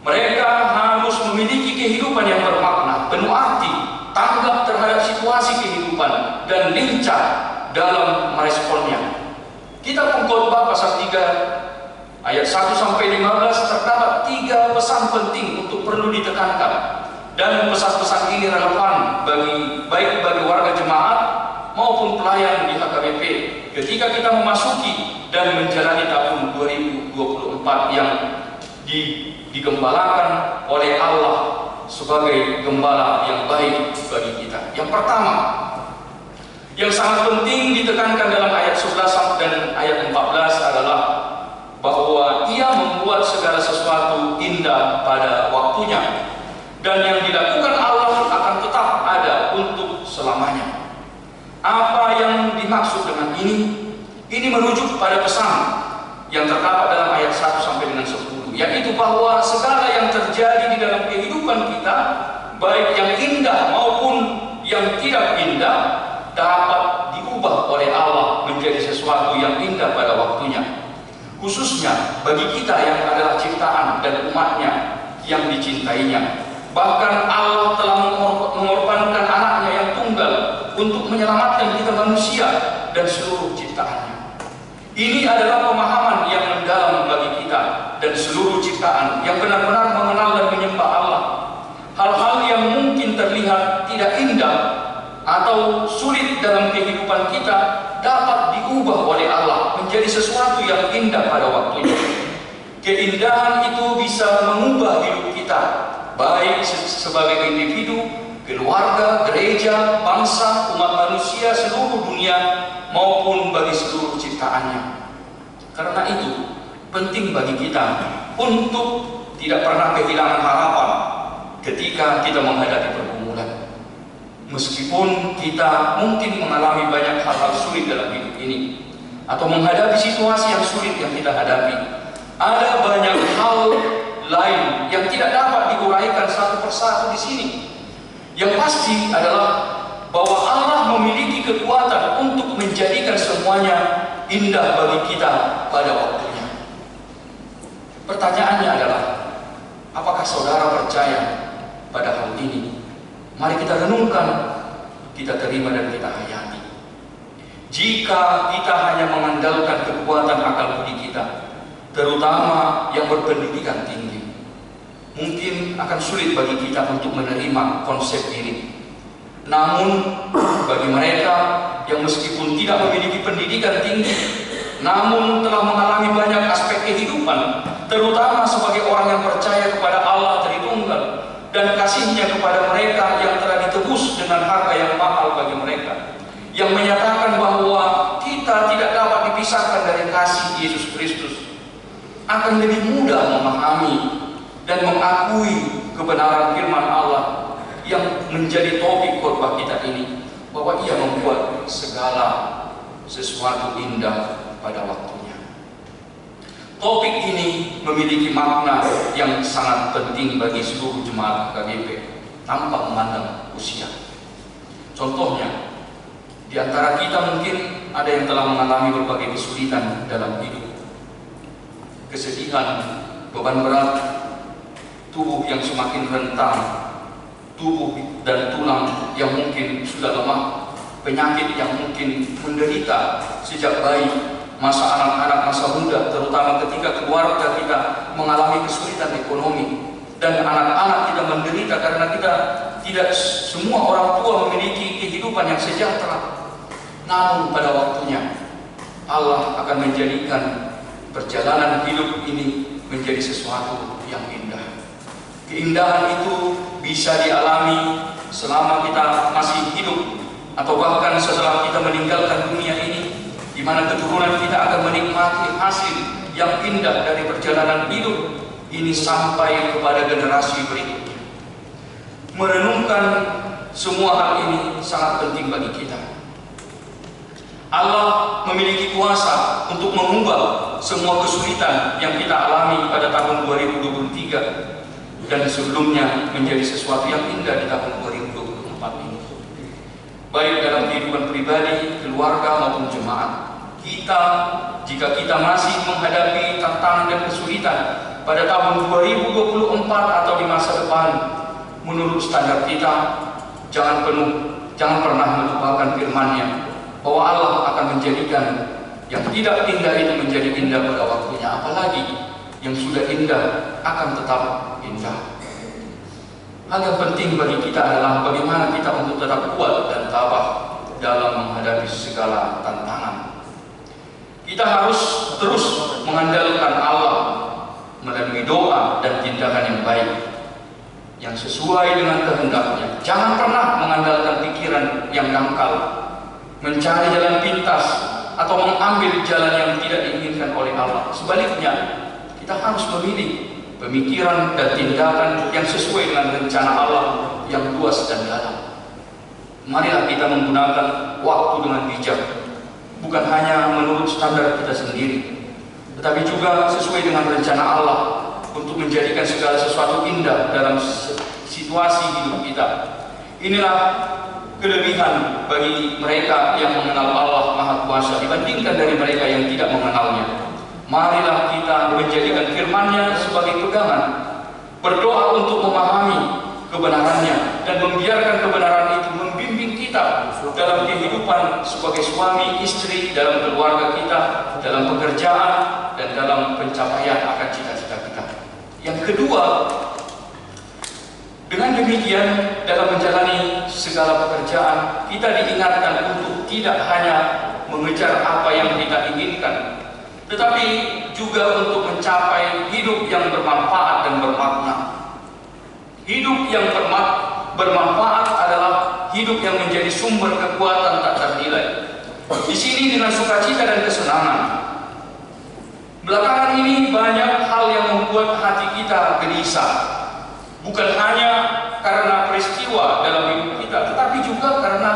Mereka harus memiliki kehidupan yang bermakna, penuh arti, tanggap terhadap situasi kehidupan, dan lincah dalam meresponnya. Kitab Pengkhotbah pasal 3 ayat 1 sampai 15 terdapat 3 pesan penting untuk perlu ditekankan. Dan pesan-pesan ini relevan baik bagi warga jemaat maupun pelayan di HKBP ketika kita memasuki dan menjalani tahun 2024 yang digembalakan oleh Allah sebagai gembala yang baik bagi kita. Yang pertama, yang sangat penting ditekankan dalam ayat 11 dan ayat 14 adalah bahwa Ia membuat segala sesuatu indah pada waktunya, dan yang dilakukan Allah akan tetap ada untuk selamanya. Apa yang dimaksud dengan ini? Ini merujuk pada pesan yang terdapat dalam ayat 1 sampai dengan 10, yaitu bahwa segala yang terjadi di dalam kehidupan kita, baik yang indah maupun yang tidak indah, dapat diubah oleh Allah menjadi sesuatu yang indah pada waktunya, khususnya bagi kita yang adalah ciptaan dan umatnya yang dicintainya. Bahkan Allah telah mengorbankan anaknya yang tunggal untuk menyelamatkan kita manusia dan seluruh ciptaannya. Ini adalah pemahaman yang mendalam bagi kita dan seluruh ciptaan yang benar-benar mengenal dan menyembah Allah. Hal-hal yang mungkin terlihat tidak indah atau sulit dalam kehidupan kita dapat diubah oleh Allah menjadi sesuatu yang indah pada waktunya. Keindahan itu bisa mengubah hidup kita, baik sebagai individu, keluarga, gereja, bangsa, umat manusia, seluruh dunia, maupun bagi seluruh ciptaannya. Karena itu, penting bagi kita untuk tidak pernah kehilangan harapan ketika kita menghadapi pergumulan. Meskipun kita mungkin mengalami banyak hal-hal sulit dalam hidup ini, atau menghadapi situasi yang sulit yang kita hadapi, ada banyak hal lain yang tidak dapat diuraikan satu persatu di sini. Yang pasti adalah bahwa Allah memiliki kekuatan untuk menjadikan semuanya indah bagi kita pada waktunya. Pertanyaannya adalah, apakah saudara percaya pada hal ini? Mari kita renungkan, kita terima dan kita hayati. Jika kita hanya mengandalkan kekuatan akal budi kita, terutama yang berpendidikan tinggi, mungkin akan sulit bagi kita untuk menerima konsep ini. Namun bagi mereka yang meskipun tidak memiliki pendidikan tinggi, namun telah mengalami banyak aspek kehidupan, terutama sebagai orang yang percaya kepada Allah Tritunggal dan kasih-Nya kepada mereka yang telah ditebus dengan harga yang mahal bagi mereka, yang menyatakan bahwa kita tidak dapat dipisahkan dari kasih Yesus Kristus, akan lebih mudah memahami dan mengakui kebenaran firman Allah yang menjadi topik khotbah kita ini, bahwa Ia membuat segala sesuatu indah pada waktunya. Topik ini memiliki makna yang sangat penting bagi seluruh jemaat KGP tanpa memandang usia. Contohnya, di antara kita mungkin ada yang telah mengalami berbagai kesulitan dalam hidup, kesedihan, beban berat, tubuh yang semakin rentang, tubuh dan tulang yang mungkin sudah lemah, penyakit yang mungkin menderita sejak bayi, masa anak-anak, masa muda, terutama ketika keluarga kita mengalami kesulitan ekonomi, dan anak-anak kita menderita karena kita tidak semua orang tua memiliki kehidupan yang sejahtera. Namun pada waktunya Allah akan menjadikan perjalanan hidup ini menjadi sesuatu yang indah. Keindahan itu bisa dialami selama kita masih hidup, atau bahkan setelah kita meninggalkan dunia ini, di mana keturunan kita akan menikmati hasil yang indah dari perjalanan hidup ini sampai kepada generasi berikutnya. Merenungkan semua hal ini sangat penting bagi kita. Allah memiliki kuasa untuk mengubah semua kesulitan yang kita alami pada tahun 2023 dan sebelumnya menjadi sesuatu yang indah di tahun 2024 ini. Baik dalam kehidupan pribadi, keluarga maupun jemaat. Jika kita masih menghadapi tantangan dan kesulitan pada tahun 2024 atau di masa depan, menurut standar kita, jangan pernah melupakan firman-Nya bahwa Allah akan menjadikan yang tidak indah itu menjadi indah pada waktunya. Apalagi yang sudah indah akan tetap indah. Hal yang penting bagi kita adalah bagaimana kita untuk tetap kuat dan tabah dalam menghadapi segala tantangan. Kita harus terus mengandalkan Allah melalui doa dan tindakan yang baik, yang sesuai dengan kehendak-Nya. Jangan pernah mengandalkan pikiran yang dangkal, mencari jalan pintas, atau mengambil jalan yang tidak diinginkan oleh Allah. Sebaliknya, kita harus memilih pemikiran dan tindakan yang sesuai dengan rencana Allah yang luas dan dalam. Marilah kita menggunakan waktu dengan bijak, bukan hanya menurut standar kita sendiri, tetapi juga sesuai dengan rencana Allah untuk menjadikan segala sesuatu indah dalam situasi hidup kita. Inilah kelebihan bagi mereka yang mengenal Allah Maha Kuasa dibandingkan dari mereka yang tidak mengenalnya. Marilah kita menjadikan firman-Nya sebagai pegangan, berdoa untuk memahami kebenarannya, dan membiarkan kebenaran itu membimbing kita dalam kehidupan sebagai suami, istri, dalam keluarga kita, dalam pekerjaan, dan dalam pencapaian akan cita-cita Yang kedua, dengan demikian dalam menjalani segala pekerjaan kita diingatkan untuk tidak hanya mengejar apa yang kita inginkan, tetapi juga untuk mencapai hidup yang bermanfaat dan bermakna. Hidup yang bermanfaat adalah hidup yang menjadi sumber kekuatan tak ternilai. Di sini dengan sukacita dan kesenangan. Belakangan ini banyak hal yang membuat hati kita gelisah. Bukan hanya karena peristiwa dalam hidup kita, tetapi juga karena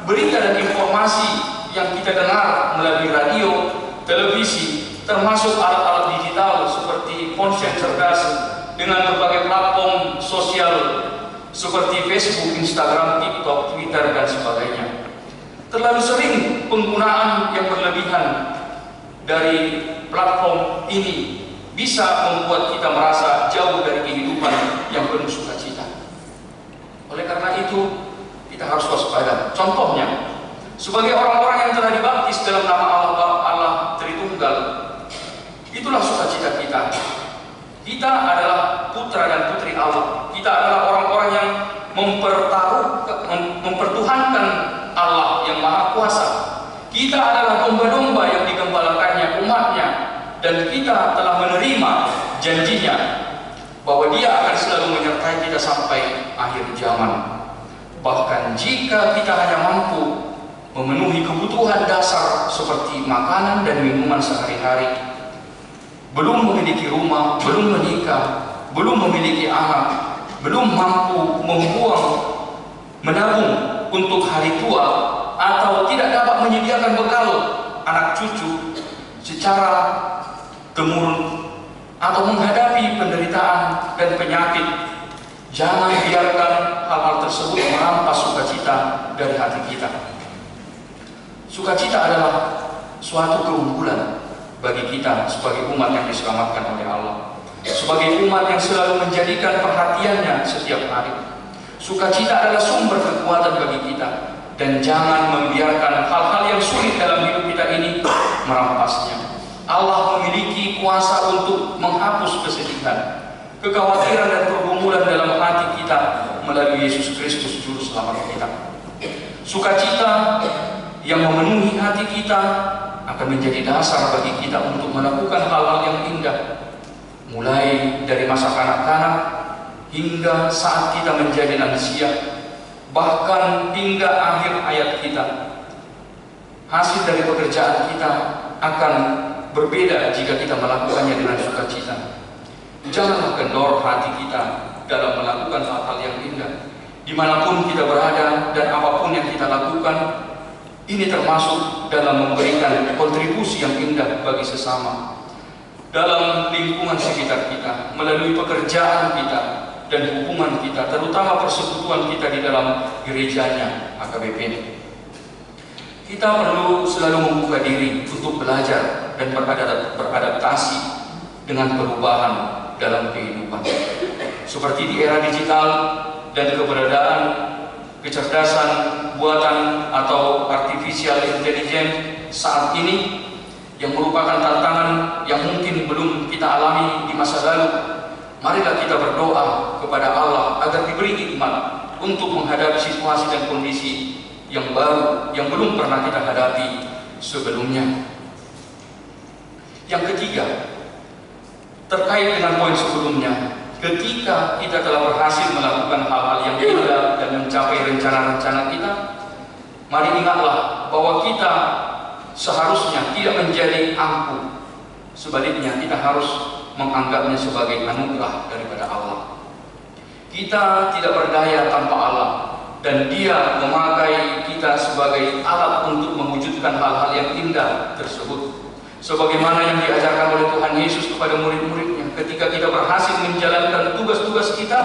berita dan informasi yang kita dengar melalui radio, televisi, termasuk alat-alat digital seperti ponsel cerdas dengan berbagai platform sosial seperti Facebook, Instagram, TikTok, Twitter, dan sebagainya. Terlalu sering penggunaan yang berlebihan dari platform ini bisa membuat kita merasa jauh dari kehidupan yang penuh sukacita. Oleh karena itu, kita harus waspada. Contohnya, sebagai orang-orang yang telah dibaptis dalam nama Allah Tritunggal, itulah sukacita kita. Kita adalah putra dan putri Allah. Kita adalah orang-orang yang mempertuhankan Allah yang Maha Kuasa. Kita adalah domba-domba yang digembalakannya umatnya, dan kita telah menerima janjinya bahwa Dia akan selalu menyertai kita sampai akhir zaman. Bahkan jika kita hanya mampu memenuhi kebutuhan dasar seperti makanan dan minuman sehari-hari, belum memiliki rumah, belum menikah, belum memiliki anak, belum mampu menabung untuk hari tua, atau tidak dapat menyediakan bekal anak cucu secara temurun, atau menghadapi penderitaan dan penyakit, jangan biarkan hal-hal tersebut merampas sukacita dari hati kita. Sukacita adalah suatu keunggulan bagi kita sebagai umat yang diselamatkan oleh Allah, sebagai umat yang selalu menjadikan perhatiannya setiap hari. Sukacita adalah sumber kekuatan bagi kita, dan jangan membiarkan hal-hal yang sulit dalam hidup kita ini merampasnya. Allah memiliki kuasa untuk menghapus kesedihan, kekhawatiran dan pergumulan dalam hati kita melalui Yesus Kristus Juru Selamat kita. Sukacita yang memenuhi hati kita akan menjadi dasar bagi kita untuk melakukan hal-hal yang indah, mulai dari masa kanak-kanak hingga saat kita menjadi lansia, bahkan hingga akhir hayat kita. Hasil dari pekerjaan kita akan berbeda jika kita melakukannya dengan sukacita. Janganlah kendor hati kita dalam melakukan hal-hal yang indah. Dimanapun kita berada dan apapun yang kita lakukan, ini termasuk dalam memberikan kontribusi yang indah bagi sesama, dalam lingkungan sekitar kita, melalui pekerjaan kita dan hubungan kita, terutama persekutuan kita di dalam gerejanya AKBP. Kita perlu selalu membuka diri untuk belajar dan beradaptasi dengan perubahan dalam kehidupan. Seperti di era digital dan keberadaan kecerdasan buatan atau artificial intelligence saat ini, yang merupakan tantangan yang mungkin belum kita alami di masa lalu, marilah kita berdoa kepada Allah agar diberi hikmat untuk menghadapi situasi dan kondisi yang baru yang belum pernah kita hadapi sebelumnya. Yang ketiga, terkait dengan poin sebelumnya, ketika kita telah berhasil melakukan hal-hal yang indah dan mencapai rencana-rencana kita, mari ingatlah bahwa kita seharusnya tidak menjadi angkuh. Sebaliknya, kita harus menganggapnya sebagai anugerah daripada Allah. Kita tidak berdaya tanpa Allah, dan Dia memakai kita sebagai alat untuk mewujudkan hal-hal yang indah tersebut. Sebagaimana yang diajarkan oleh Tuhan Yesus kepada murid-muridnya, ketika kita berhasil menjalankan tugas-tugas kita,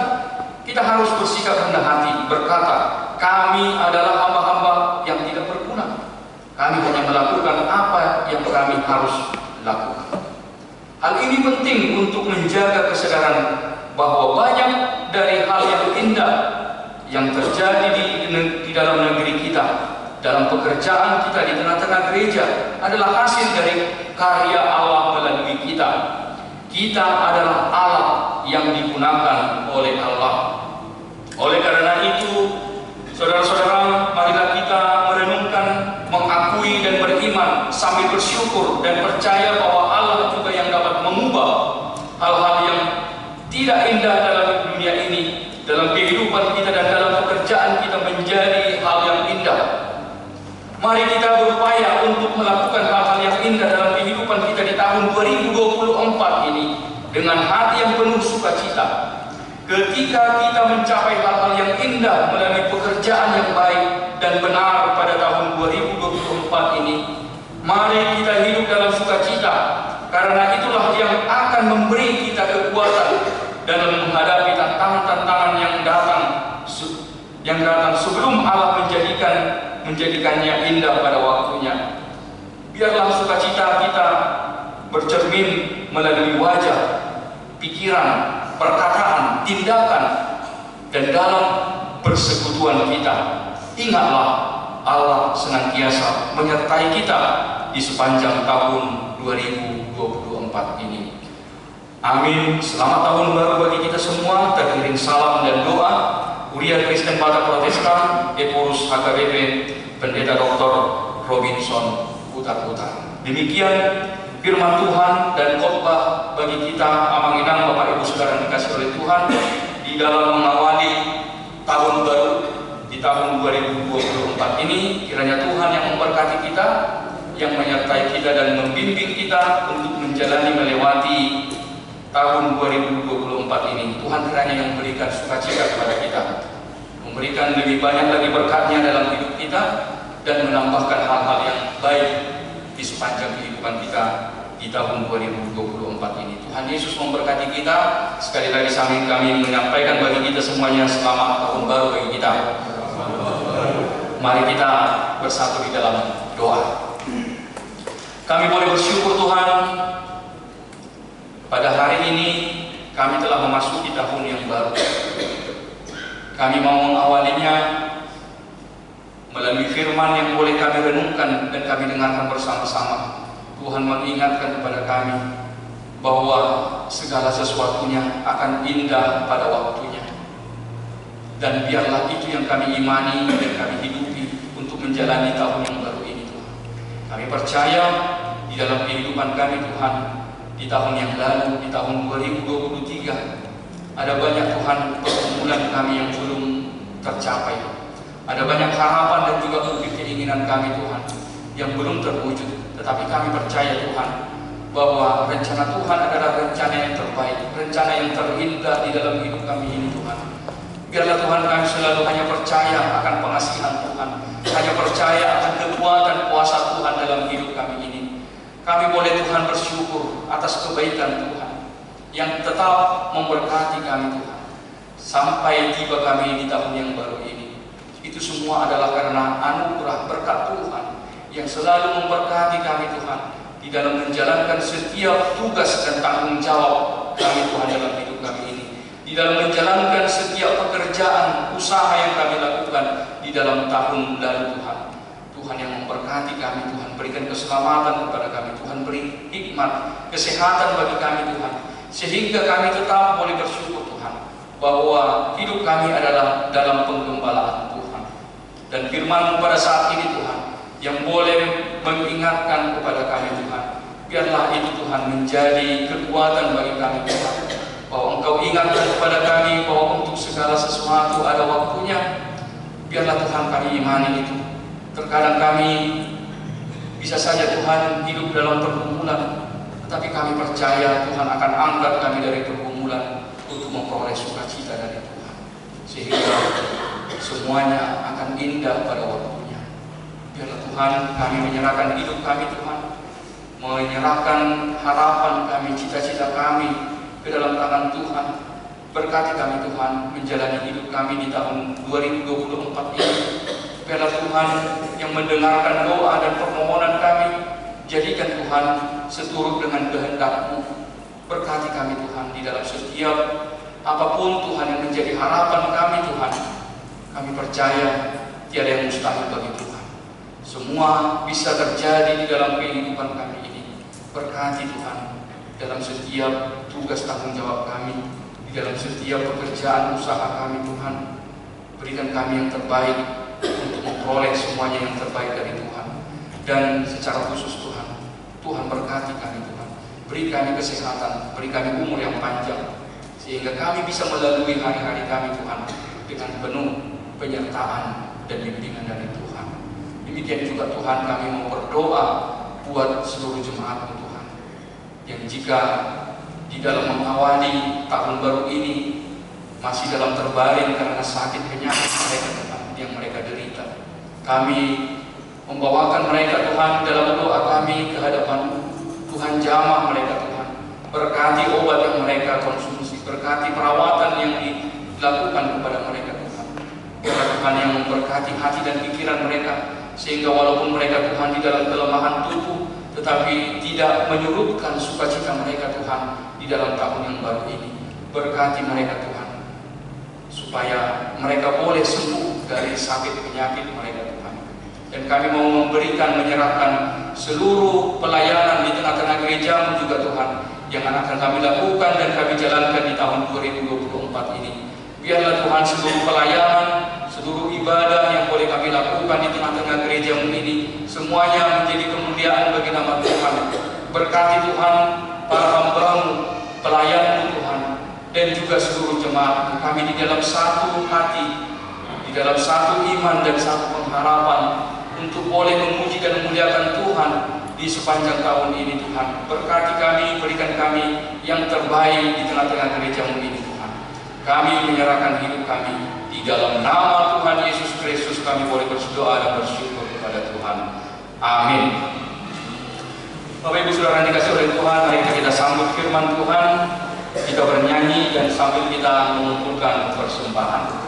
kita harus bersikap rendah hati, berkata, kami adalah hamba-hamba yang tidak berguna. Kami hanya melakukan apa yang kami harus lakukan. Hal ini penting untuk menjaga kesadaran bahwa banyak dari hal yang indah yang terjadi di dalam negeri kita, dalam pekerjaan kita, di tengah-tengah gereja, adalah hasil dari karya Allah melalui kita. Kita adalah alat yang digunakan oleh Allah. Oleh karena itu, saudara-saudara, marilah kita merenungkan, mengakui dan beriman sambil bersyukur dan percaya bahwa Allah juga yang dapat mengubah hal-hal yang tidak indah dalam dunia ini, dalam kehidupan kita dan dalam pekerjaan kita menjadi hal yang indah. Mari kita berupaya untuk melakukan hal-hal yang indah dalam kehidupan kita di tahun 2024 ini dengan hati yang penuh sukacita. Ketika kita mencapai hal-hal yang indah melalui pekerjaan yang baik dan benar pada tahun 2024 ini, mari kita hidup dalam sukacita, karena itulah yang akan memberi kita kekuatan dalam menghadapi tantangan-tantangan yang datang sebelum Allah menjadikannya indah pada waktunya. Biarlah sukacita kita bercermin melalui wajah, pikiran, perkataan, tindakan, dan dalam persekutuan kita. Ingatlah, Allah senantiasa menyertai kita di sepanjang tahun 2024 ini. Amin. Selamat tahun baru bagi kita semua. Terkirim salam dan doa Kuria Kristen Batak Protestan Eporus HKBP Pendeta Dr. Robinson Putar-Putar. Demikian firman Tuhan dan khotbah bagi kita Amanginang Bapak Ibu Saudara yang dikasih oleh Tuhan di dalam mengawali tahun baru di tahun 2024 ini. Kiranya Tuhan yang memberkati kita, yang menyertai kita dan membimbing kita untuk menjalani melewati tahun 2024 ini. Tuhan kiranya yang memberikan sukacita kepada kita, memberikan lebih banyak lagi berkat-Nya dalam hidup kita dan menambahkan hal-hal yang baik di sepanjang kehidupan kita di tahun 2024 ini. Tuhan Yesus memberkati kita. Sekali lagi kami menyampaikan bagi kita semuanya selamat tahun baru bagi kita. Mari kita bersatu di dalam doa. Kami boleh bersyukur Tuhan, pada hari ini kami telah memasuki tahun yang baru. Kami mau mengawalinya melalui firman yang boleh kami renungkan dan kami dengarkan bersama-sama. Tuhan mengingatkan kepada kami bahwa segala sesuatunya akan indah pada waktunya. Dan biarlah itu yang kami imani dan kami hidupi untuk menjalani tahun yang baru ini, Tuhan. Kami percaya di dalam kehidupan kami, Tuhan, di tahun yang lalu, di tahun 2023, ada banyak, Tuhan, pergumulan kami yang belum tercapai. Ada banyak harapan dan juga mungkin keinginan kami, Tuhan, yang belum terwujud. Tetapi kami percaya, Tuhan, bahwa rencana Tuhan adalah rencana yang terbaik, rencana yang terindah di dalam hidup kami ini, Tuhan. Biarlah Tuhan kami selalu hanya percaya akan pengasihan Tuhan, hanya percaya akan kekuatan kuasa Tuhan dalam hidup kami ini. Kami boleh, Tuhan, bersyukur atas kebaikan Tuhan yang tetap memberkati kami, Tuhan, sampai tiba kami di tahun yang baru ini. Itu semua adalah karena anugerah berkat Tuhan yang selalu memberkati kami, Tuhan, di dalam menjalankan setiap tugas dan tanggung jawab kami, Tuhan, dalam hidup kami ini, di dalam menjalankan setiap pekerjaan usaha yang kami lakukan di dalam tahun lalu, Tuhan. Tuhan yang memberkati kami, Tuhan, berikan keselamatan kepada kami, Tuhan, beri hikmat, kesehatan bagi kami, Tuhan, sehingga kami tetap boleh bersyukur, Tuhan, bahwa hidup kami adalah dalam penggembalaan Tuhan. Dan firman pada saat ini, Tuhan, yang boleh mengingatkan kepada kami, Tuhan, biarlah itu, Tuhan, menjadi kekuatan bagi kami, Tuhan, bahwa Engkau ingatkan kepada kami bahwa untuk segala sesuatu ada waktunya. Biarlah, Tuhan, kami imani itu. Terkadang kami bisa saja, Tuhan, hidup dalam pergumulan, tetapi kami percaya Tuhan akan angkat kami dari pergumulan untuk memperoleh sukacita dari Tuhan, sehingga semuanya akan indah pada waktunya. Biarlah, Tuhan, kami menyerahkan hidup kami, Tuhan, menyerahkan harapan kami, cita-cita kami ke dalam tangan Tuhan. Berkati kami, Tuhan, menjalani hidup kami di tahun 2024 ini. Biarlah, Tuhan, yang mendengarkan doa dan permohonan kami, jadikan, Tuhan, seturut dengan kehendak-Mu. Berkati kami, Tuhan, di dalam setiap apapun, Tuhan, yang menjadi harapan kami, Tuhan. Kami percaya tiada yang mustahil bagi Tuhan. Semua bisa terjadi di dalam kehidupan kami ini. Berkati, Tuhan, dalam setiap tugas tanggung jawab kami, di dalam setiap pekerjaan usaha kami Tuhan. Berikan kami yang terbaik untuk memperoleh semuanya yang terbaik dari Tuhan. Dan secara khusus Tuhan, Tuhan berkati kami Tuhan. Beri kami kesehatan, beri kami umur yang panjang, sehingga kami bisa melalui hari-hari kami Tuhan dengan penuh penyertaan dan bimbingan dari Tuhan. Demikian juga Tuhan, kami mau berdoa buat seluruh jemaat Tuhan, yang jika di dalam mengawali tahun baru ini masih dalam terbaring karena sakit penyakit mereka Tuhan yang mereka derita, kami membawakan mereka Tuhan dalam doa kami ke hadapan Tuhan. Jamah mereka Tuhan, berkati obat yang mereka konsumsi, berkati perawatan yang dilakukan kepada mereka Tuhan. Tuhan yang memberkati hati dan pikiran mereka, sehingga walaupun mereka Tuhan di dalam kelemahan tubuh, tetapi tidak menyurutkan sukacita mereka Tuhan di dalam tahun yang baru ini. Berkati mereka Tuhan, supaya mereka boleh sembuh dari sakit penyakit mereka Tuhan. Dan kami mau memberikan, menyerahkan seluruh pelayanan di tengah-tengah gereja juga Tuhan, yang akan kami lakukan dan kami jalankan di tahun 2024 ini. Biarlah Tuhan seluruh pelayanan, seluruh ibadah yang boleh kami lakukan di tengah-tengah gereja ini, semuanya menjadi kemuliaan bagi nama Tuhan. Berkati Tuhan para hamba-Mu, pelayan Tuhan, dan juga seluruh jemaat kami di dalam satu hati, di dalam satu iman dan satu pengharapan untuk boleh memuji dan memuliakan Tuhan di sepanjang tahun ini Tuhan. Berkati kami, berikan kami yang terbaik di tengah-tengah gereja-Mu ini Tuhan. Kami menyerahkan hidup kami di dalam nama Tuhan Yesus Kristus. Kami boleh berdoa dan bersyukur kepada Tuhan. Amin. Bapak Ibu Saudara yang dikasihi oleh Tuhan, mari kita sambut firman Tuhan, kita bernyanyi dan sambil kita mengumpulkan persembahan.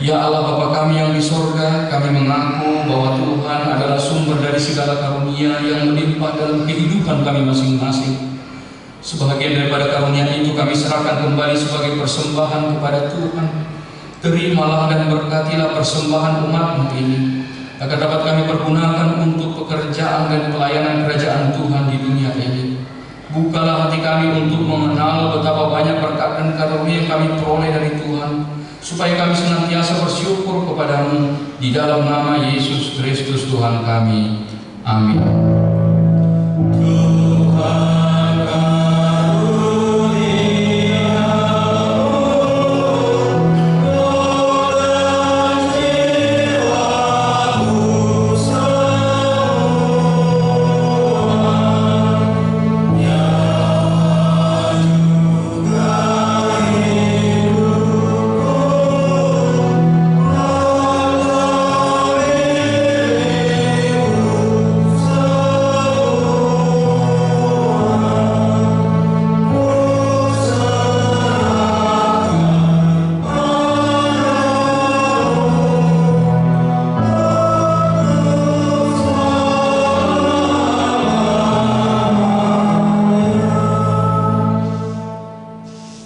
Ya Allah Bapa kami yang di sorga, kami mengaku bahwa Tuhan adalah sumber dari segala karunia yang melimpah dalam kehidupan kami masing-masing. Sebahagian daripada karunia itu kami serahkan kembali sebagai persembahan kepada Tuhan. Terimalah dan berkatilah persembahan umat-Mu ini, agar dapat kami pergunakan untuk pekerjaan dan pelayanan kerajaan Tuhan di dunia ini. Bukalah hati kami untuk mengenal betapa banyak berkat dan karunia yang kami peroleh dari Tuhan, supaya kami senantiasa bersyukur kepada-Mu di dalam nama Yesus Kristus Tuhan kami. Amin.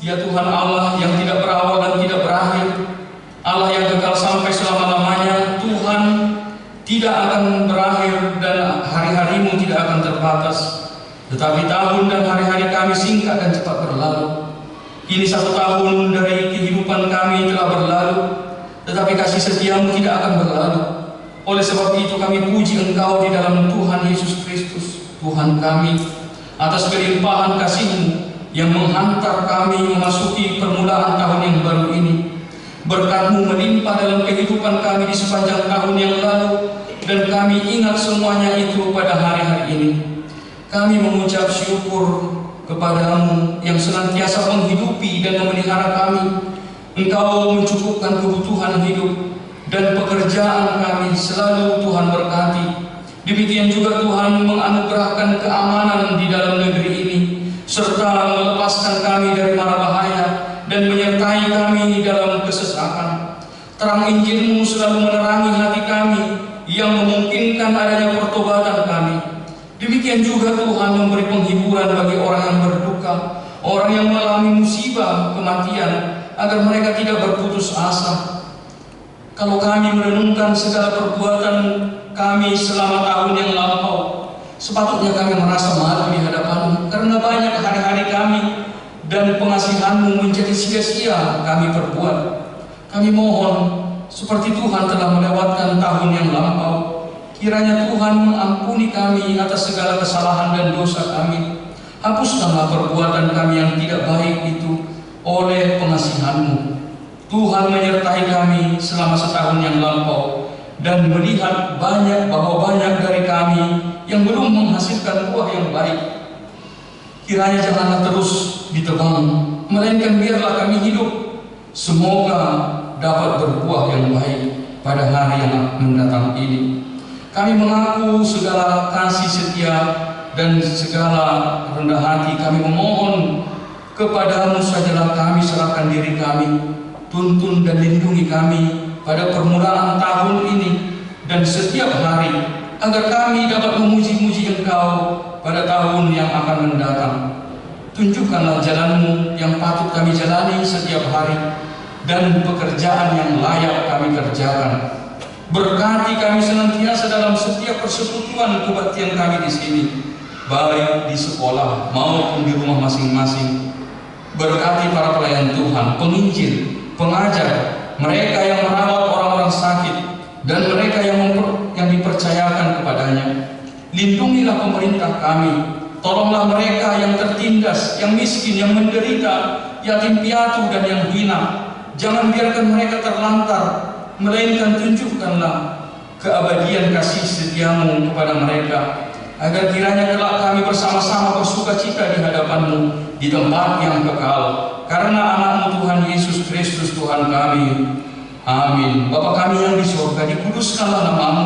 Ya Tuhan Allah yang tidak berawal dan tidak berakhir, Allah yang kekal sampai selama-lamanya, Tuhan tidak akan berakhir dan hari-harimu tidak akan terbatas. Tetapi tahun dan hari-hari kami singkat dan cepat berlalu. Kini 1 tahun dari kehidupan kami telah berlalu, tetapi kasih setiamu tidak akan berlalu. Oleh sebab itu kami puji Engkau di dalam Tuhan Yesus Kristus, Tuhan kami, atas kelimpahan kasih-Mu yang menghantar kami memasuki permulaan tahun yang baru ini. Berkat-Mu melimpah dalam kehidupan kami di sepanjang tahun yang lalu, dan kami ingat semuanya itu pada hari-hari ini. Kami mengucap syukur kepada-Mu yang senantiasa menghidupi dan memelihara kami. Engkau mencukupkan kebutuhan hidup dan pekerjaan kami, selalu Tuhan berkati. Demikian juga Tuhan menganugerahkan keamanan di dalam negeri ini, serta melepaskan kami dari mara bahaya dan menyertai kami dalam kesesakan. Terang Injil-Mu selalu menerangi hati kami yang memungkinkan adanya pertobatan kami. Demikian juga Tuhan memberi penghiburan bagi orang yang berduka, orang yang mengalami musibah kematian, agar mereka tidak berputus asa. Kalau kami merenungkan segala perbuatan kami selama tahun yang lampau, sepatutnya kami merasa malu di hadapan-Mu, karena banyak hari-hari kami dan pengasihan-Mu menjadi sia-sia kami perbuat. Kami mohon, seperti Tuhan telah melewatkan tahun yang lampau, kiranya Tuhan mengampuni kami atas segala kesalahan dan dosa kami. Hapuskanlah perbuatan kami yang tidak baik itu oleh pengasihan-Mu. Tuhan menyertai kami selama setahun yang lampau, dan melihat bahwa banyak dari kami yang belum menghasilkan buah yang baik. Kiranya janganlah terus ditebang, melainkan biarlah kami hidup, semoga dapat berbuah yang baik pada hari yang mendatang ini. Kami mengaku segala kasih setia dan segala rendah hati. Kami memohon kepada-Mu sajalah kami serahkan diri kami. Tuntun dan lindungi kami pada permulaan tahun ini dan setiap hari, agar kami dapat memuji-muji Engkau pada tahun yang akan mendatang. Tunjukkanlah jalan-Mu yang patut kami jalani setiap hari, dan pekerjaan yang layak kami kerjakan. Berkati kami senantiasa dalam setiap persekutuan kebaktian kami di sini, baik di sekolah maupun di rumah masing-masing. Berkati para pelayan Tuhan, penginjil, pengajar, mereka yang merawat orang-orang sakit, dan mereka yang dipercayakan kepadanya. Lindungilah pemerintah kami, tolonglah mereka yang tertindas, yang miskin, yang menderita, yatim piatu dan yang hina. Jangan biarkan mereka terlantar, melainkan tunjukkanlah keabadian kasih setia-Mu kepada mereka, agar kiranya kelak kami bersama-sama bersukacita di hadapan-Mu di tempat yang kekal, karena anak-Mu Tuhan Yesus Kristus Tuhan kami. Amin. Bapa kami yang di surga, dikuduskanlah nama-Mu,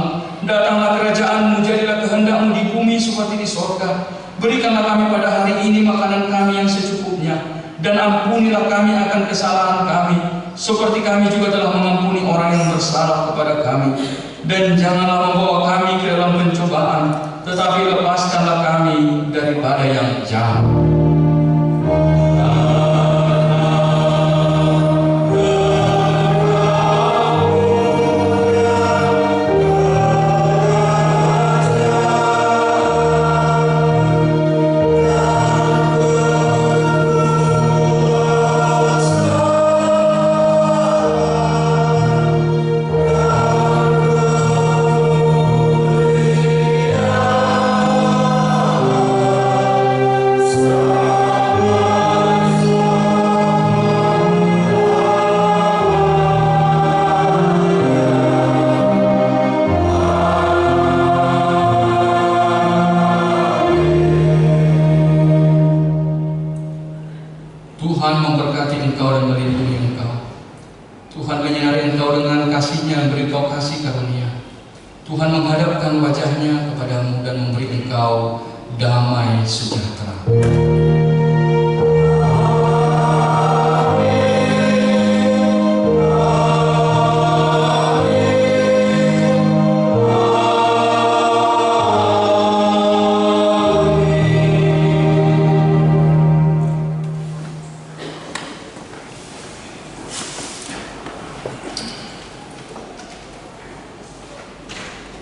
datanglah kerajaan-Mu, jadilah kehendak-Mu di bumi seperti di surga. Berikanlah kami pada hari ini makanan kami yang secukupnya, dan ampunilah kami akan kesalahan kami, seperti kami juga telah mengampuni orang yang bersalah kepada kami. Dan janganlah membawa kami ke dalam pencobaan, tetapi lepaskanlah kami daripada yang jahat. Yeah. Tuhan menyinari engkau dengan kasih-Nya, beri engkau kasih karunia. Tuhan menghadapkan wajah-Nya kepadamu dan memberi engkau damai sejahtera.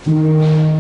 Thank you.